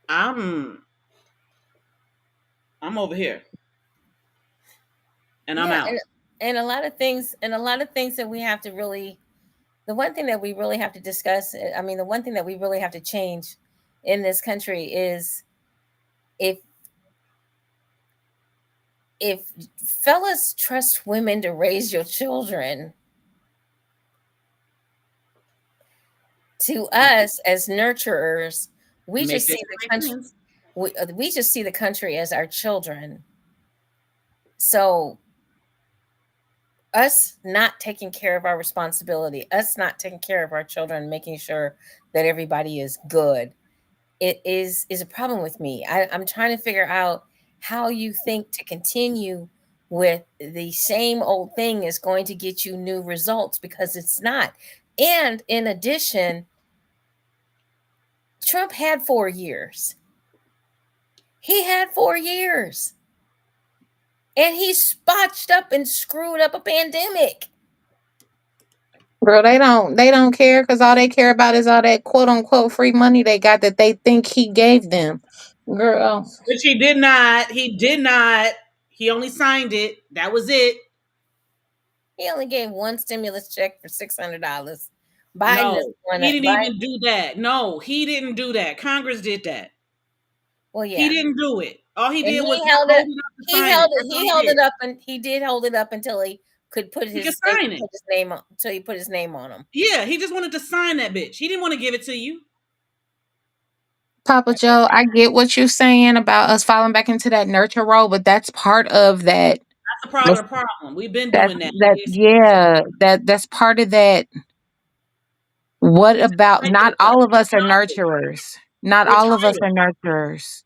I'm over here and I'm Yeah, out. and a lot of things that we have to really, the one thing that we really have to discuss, I mean, the one thing that we really have to change in this country is if if fellas trust women to raise your children, to us as nurturers, we Make just that see the make country, sense. we just see the country as our children. So us not taking care of our responsibility, us not taking care of our children, making sure that everybody is good, it is a problem with me. I'm trying to figure out how you think to continue with the same old thing is going to get you new results, because it's not. And in addition, Trump had 4 years. He had 4 years. And he spotched up and screwed up a pandemic. Girl, they don't care because all they care about is all that quote unquote free money they got that they think he gave them. Girl. Which he did not. He did not. He only signed it. That was it. He only gave one stimulus check for $600. Biden is No, the one he that didn't Biden. even do that. No, he didn't do that. Congress did that. Well, He yeah, didn't do it. All he and did was he held it. hold it up to He sign held it. it. That's all He he held did. it up, and he did hold it up until he could put He could his sign it. name on. Until he put his name on him. Yeah, he just wanted to sign that bitch. He didn't want to give it to you. Papa Joe, I get what you're saying about us falling back into that nurture role, but that's part of that. That's the part of That's the problem. We've been that's doing that. that yeah, that's part of that. What It's about not a cycle, all though. of us are We're tired. nurturers. Not We're all of us tired. are nurturers.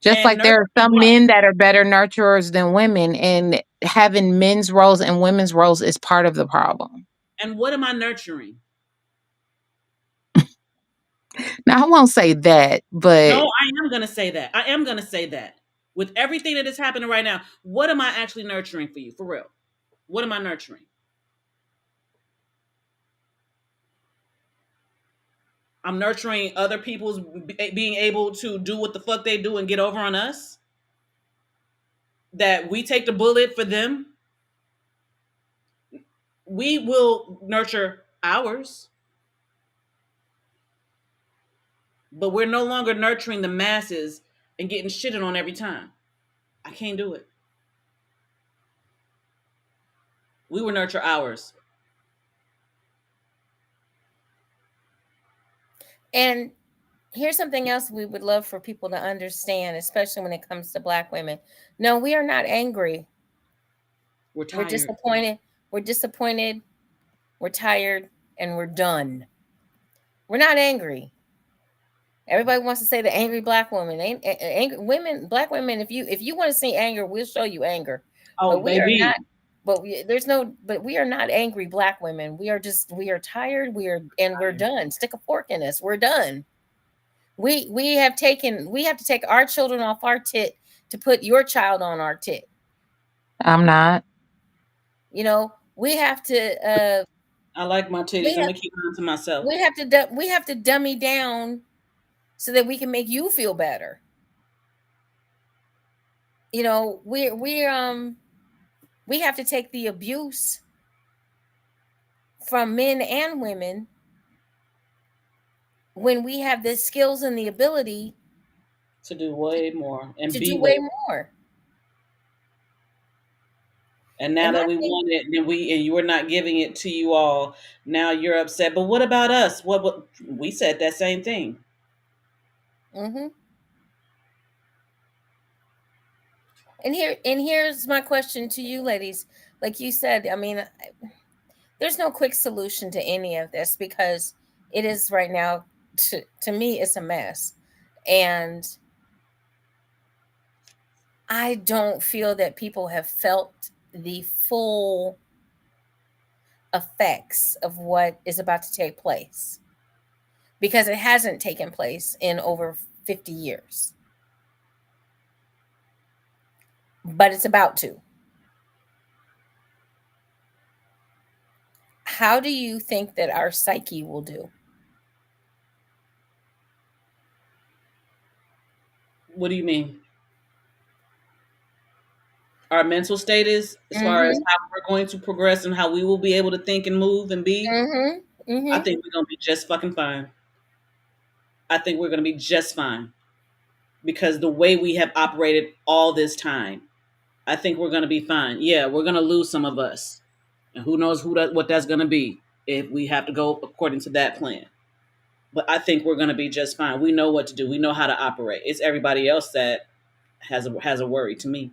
Just And like there are nurturing some what? men that are better nurturers than women, and having men's roles and women's roles is part of the problem. And what am I nurturing? Now I won't say that, No, but I am going to say that. I am going to say that. With everything that is happening right now, what am I actually nurturing for you? For real. What am I nurturing? I'm nurturing other people's being able to do what the fuck they do and get over on us. That we take the bullet for them. We will nurture ours, but we're no longer nurturing the masses and getting shitted on every time. I can't do it. We will nurture ours. And here's something else we would love for people to understand, especially when it comes to Black women. No, we are not angry. We're We're tired. disappointed. We're disappointed. We're tired, and we're done. We're not angry. Everybody wants to say the angry Black woman. Angry women, Black women. If you want to see anger, we'll show you anger. Oh, But we are baby. not. There's no. But we are not angry Black women. We are tired. We're done. Stick a fork in us. We're done. We have to take our children off our tit to put your child on our tit. I'm not. You know, we have to I like my titties. we I'm have gonna keep them to myself. we have to dummy down so that we can make you feel better. You know, we have to take the abuse from men and women when we have the skills and the ability To do way more and to be do way way more. more. And now And my that we thing, want it, and you were not giving it to you all, now you're upset. But what about us? What we said that same thing. mm-hmm. And here's my question to you, ladies. Like you said, I mean, there's no quick solution to any of this because it is right now. To me, it's a mess, and I don't feel that people have felt the full effects of what is about to take place because it hasn't taken place in over 50 years, but it's about to. How do you think that our psyche will do? What do you mean? Our mental state is as far as Mm-hmm. how we're going to progress and how we will be able to think and move and be. Mm-hmm. I Mm-hmm. think we're gonna be just fucking fine. I think we're gonna be just fine because the way we have operated all this time, I think we're gonna be fine. Yeah, we're gonna lose some of us, and who knows what that's gonna be if we have to go according to that plan. But I think we're gonna be just fine. We know what to do. We know how to operate. It's everybody else that has a worry to me.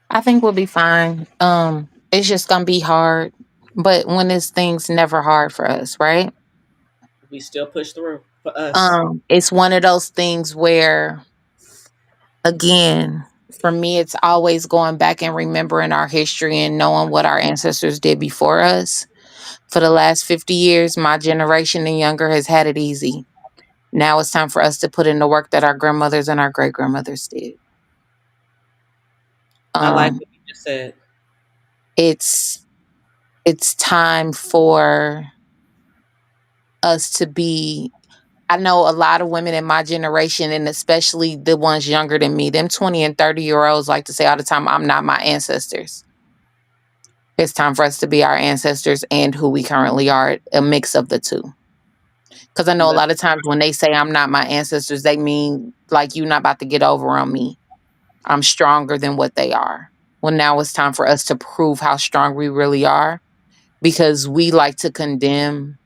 I think we'll be fine. It's just gonna be hard. But when this thing's never hard for us, right? We still push through for us. It's one of those things where, again, for me, it's always going back and remembering our history and knowing what our ancestors did before us. For the last 50 years, my generation and younger has had it easy. Now it's time for us to put in the work that our grandmothers and our great grandmothers did. I like Um, what you just said. it's it's time for us to be. I know a lot of women in my generation, and especially the ones younger than me, them 20 and 30-year-olds like to say all the time, I'm not my ancestors. It's time for us to be our ancestors and who we currently are, a mix of the two. Because I know a That, lot of times when they say I'm not my ancestors, they mean like you're not about to get over on me. I'm stronger than what they are. Well, now it's time for us to prove how strong we really are because we like to condemn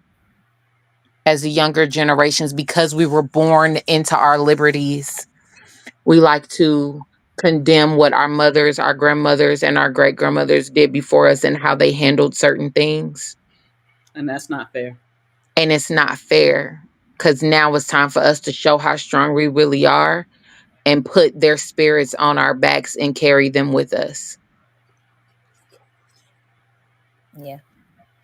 as the younger generations because we were born into our liberties. We like to condemn what our mothers, our grandmothers, and our great grandmothers did before us and how they handled certain things. and that's not fair. And it's not fair because now it's time for us to show how strong we really are and put their spirits on our backs and carry them with us. Yeah.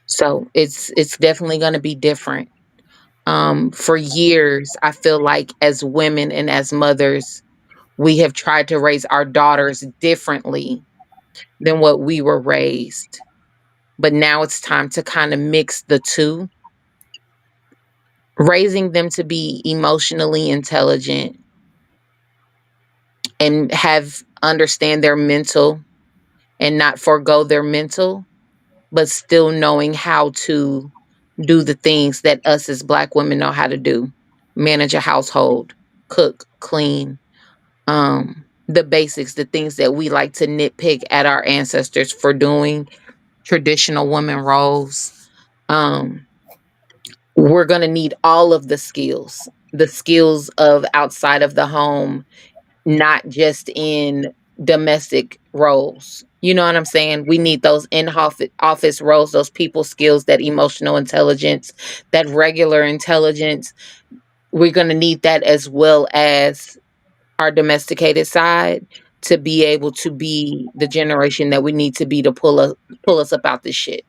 So it's definitely going to be different. For years, I feel like as women and as mothers, we have tried to raise our daughters differently than what we were raised. But now it's time to kind of mix the two, raising them to be emotionally intelligent and have understand their mental and not forego their mental, but still knowing how to do the things that us as Black women know how to do: manage a household, cook, clean, the basics, the things that we like to nitpick at our ancestors for doing, traditional women roles. Um, we're going to need all of the skills of outside of the home, not just in domestic roles. You know what I'm saying? We need those in office roles, those people skills, that emotional intelligence, that regular intelligence. We're going to need that as well as our domesticated side to be able to be the generation that we need to be to pull us up out this shit.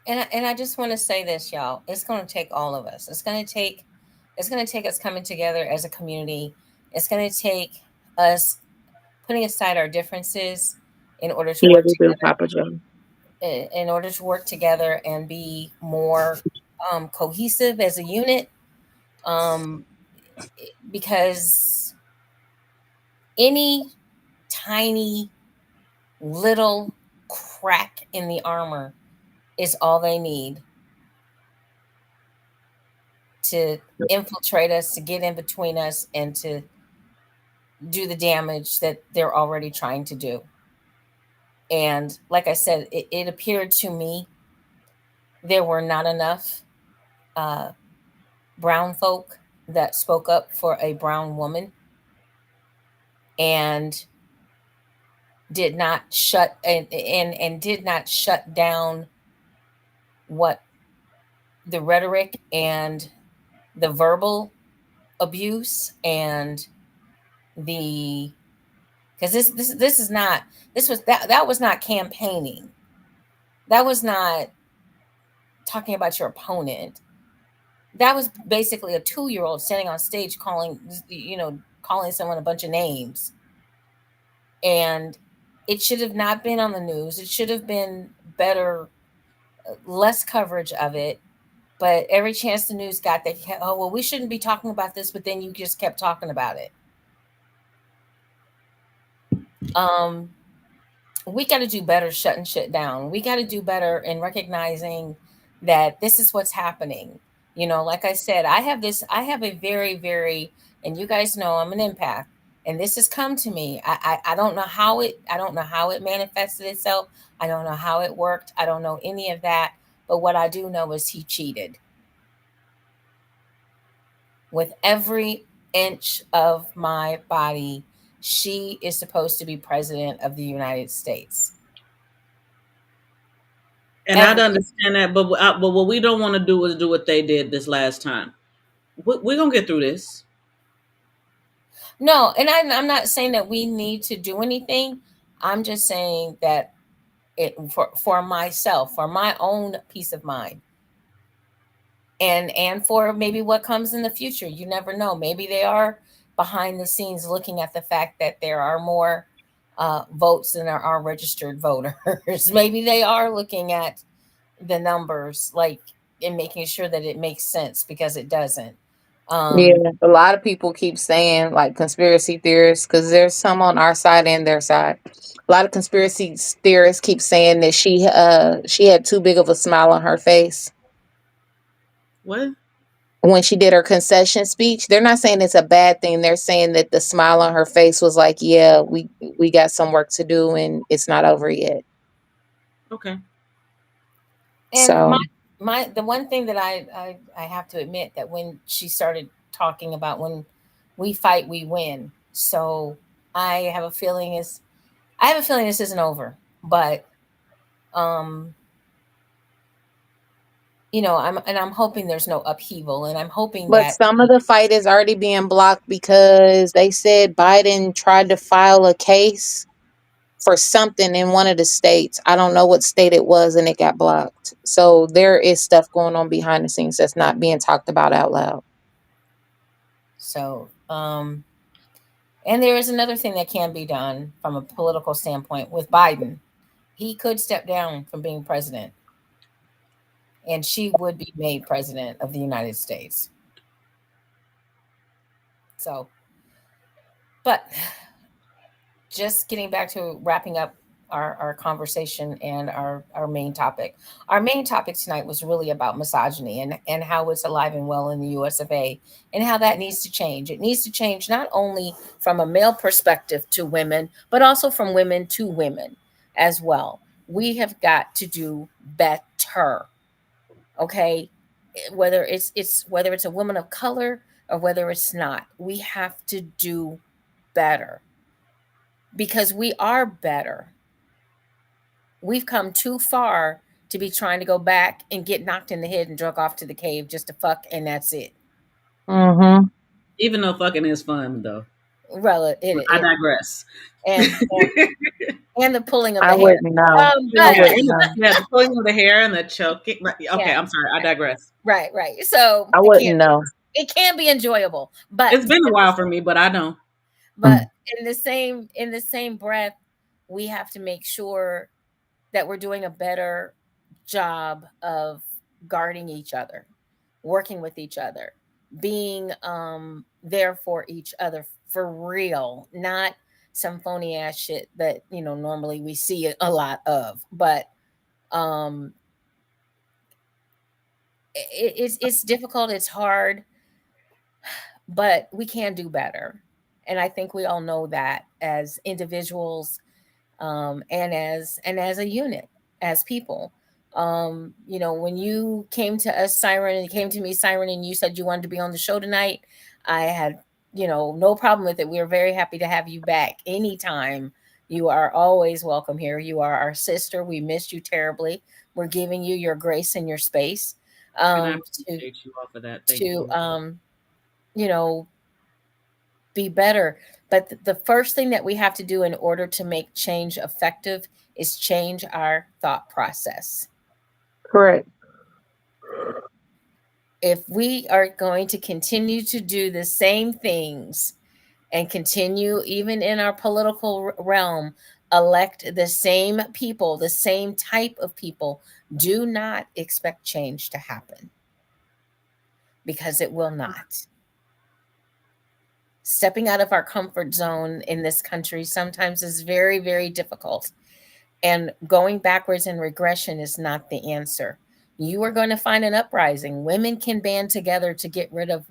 And I just want to say this, y'all. It's going to take all of us. It's going to take us coming together as a community. It's going to take us putting aside our differences in order to Yeah, work we do, together, Papa Joe. in order to work together and be more cohesive as a unit. Um, because any tiny little crack in the armor is all they need to infiltrate us, to get in between us, and to do the damage that they're already trying to do. And like I said, it appeared to me there were not enough uh, brown folk that spoke up for a brown woman and did not shut and did not shut down what the rhetoric and the verbal abuse and the because this is not this was that was not campaigning, that was not talking about your opponent, that was basically a 2-year old standing on stage calling, calling someone a bunch of names. And it should have not been on the news. It should have been better, less coverage of it. But every chance the news got, they oh well, we shouldn't be talking about this, but then you just kept talking about it. um we got to do better shutting shit down. We got to do better in recognizing that this is what's happening. Like I said, I have a very, very, and you guys know I'm an empath, and this has come to me. I don't know how it manifested itself. I don't know how it worked. I don't know any of that. But what I do know is he cheated with every inch of my body. She is supposed to be president of the United States. And I'd Every understand that, but what we don't want to do is do what they did this last time. We're gonna get through this. No, and I'm not saying that we need to do anything. I'm just saying that for myself, for my own peace of mind, and for maybe what comes in the future. You never know. Maybe they are behind the scenes looking at the fact that there are more votes than there are registered voters. Maybe they are looking at the numbers, like, and making sure that it makes sense, because it doesn't. Yeah, Um, a lot of people keep saying like conspiracy theorists because there's some on our side and their side. A lot of conspiracy theorists keep saying that she had too big of a smile on her face What? when she did her concession speech. They're not saying it's a bad thing. They're saying that the smile on her face was like, yeah, we got some work to do and it's not over yet. Okay. And So my the one thing that I have to admit, that when she started talking about when we fight we win. So I have a feeling is I have a feeling this isn't over. But um I'm hoping there's no upheaval, and I'm hoping but that some of the fight is already being blocked because they said Biden tried to file a case for something in one of the states. I don't know what state it was, and it got blocked. So there is stuff going on behind the scenes that's not being talked about out loud. so and there is another thing that can be done from a political standpoint with Biden. He could step down from being president, and she would be made president of the United States. So, but just getting back to wrapping up our conversation and our main topic. Our main topic tonight was really about misogyny and how it's alive and well in the US of A, and how that needs to change. It needs to change not only from a male perspective to women, but also from women to women as well. We have got to do better. Okay? Whether it's a woman of color or whether it's not, we have to do better, because we are better. We've come too far to be trying to go back and get knocked in the head and drug off to the cave just to fuck, and that's it. Mm-hmm. Even though fucking is fun, though. Well, I digress. and the pulling of I the hair. wouldn't know. I But Yeah, wouldn't know. yeah, the pulling of the hair and the choking. Okay, yeah, I'm sorry. I digress. right. So I wouldn't know. it can be enjoyable, but It's been a while for me, but I know. but in the same breath, we have to make sure that we're doing a better job of guarding each other, working with each other, being there for each other for real, not some phony ass shit that normally we see a lot of. But um it's difficult, it's hard, but we can do better. And I think we all know that as individuals, and as a unit, as people. When you came to us, Siren, and you came to me, Siren, and you said you wanted to be on the show tonight, I had, no problem with it. We are very happy to have you back anytime. You are always welcome here. You are our sister. We missed you terribly. We're giving you your grace and your space, And I to appreciate you all for that. Thank to you. you know be better. But the first thing that we have to do in order to make change effective is change our thought process. Correct. If we are going to continue to do the same things and continue, even in our political realm, elect the same people, the same type of people, do not expect change to happen, because it will not. Stepping out of our comfort zone in this country sometimes is very, very difficult. And going backwards and regression is not the answer. You are going to find an uprising. Women can band together to get rid of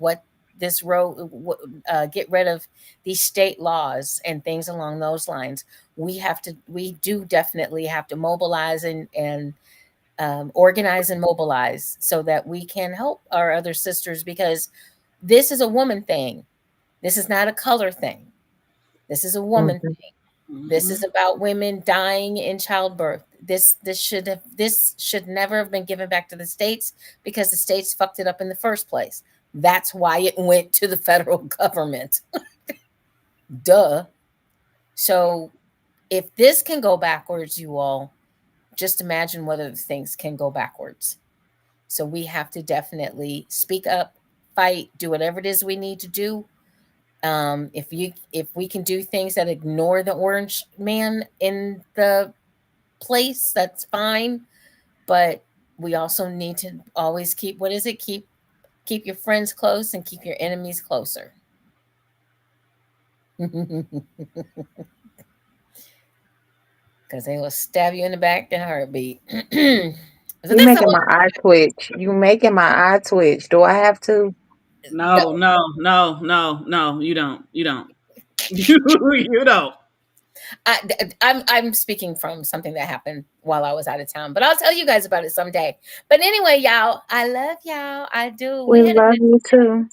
get rid of these state laws and things along those lines. We do definitely have to mobilize and organize and mobilize so that we can help our other sisters, because this is a woman thing. This is not a color thing. This is a woman Mhm. thing. This is Hmm. about women dying in childbirth. This should never have been given back to the states, because the states fucked it up in the first place. That's why it went to the federal government. Duh. So if this can go backwards, you all, just imagine what other things can go backwards. So we have to definitely speak up, fight, do whatever it is we need to do. If we can do things that ignore the orange man in the place, that's fine. But we also need to always keep, what is it? Keep your friends close and keep your enemies closer. Because they will stab you in the back in a heartbeat. So You that's not making what. my eye twitch. You making my eye twitch. Do I have to? No, no, no, no, no. You don't. You don't. You don't. I'm speaking from something that happened while I was out of town, but I'll tell you guys about it someday. But anyway, y'all, I love y'all. I do. We love you too.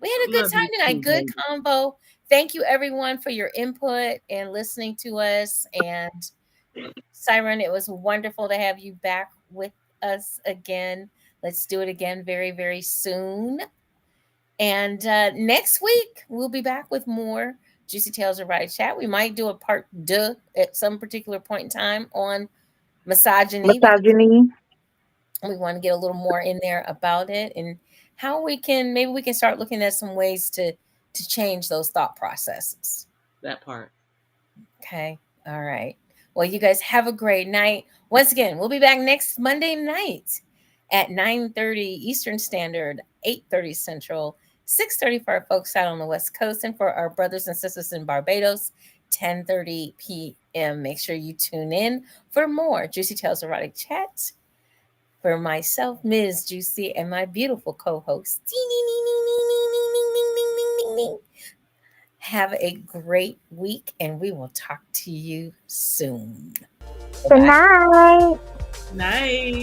We had a good Love time you tonight. too, Good baby. combo. Thank you everyone for your input and listening to us. And Siren, it was wonderful to have you back with us again. Let's do it again very, very soon. And next week, we'll be back with more Juicy Tales of Right Chat. We might do a part deux at some particular point in time on misogyny, because Misogyny. we want to get a little more in there about it, and how maybe we can start looking at some ways to change those thought processes. That part. Okay. All right. Well, you guys have a great night. Once again, we'll be back next Monday night at 9:30 Eastern Standard, 8:30 Central, 6:30 for our folks out on the West Coast, and for our brothers and sisters in Barbados, 10:30 p.m. Make sure you tune in for more Juicy Tales Erotic Chat. For myself, Ms. Juicy, and my beautiful co-host, have a great week, and we will talk to you soon. Good Bye. night. Night.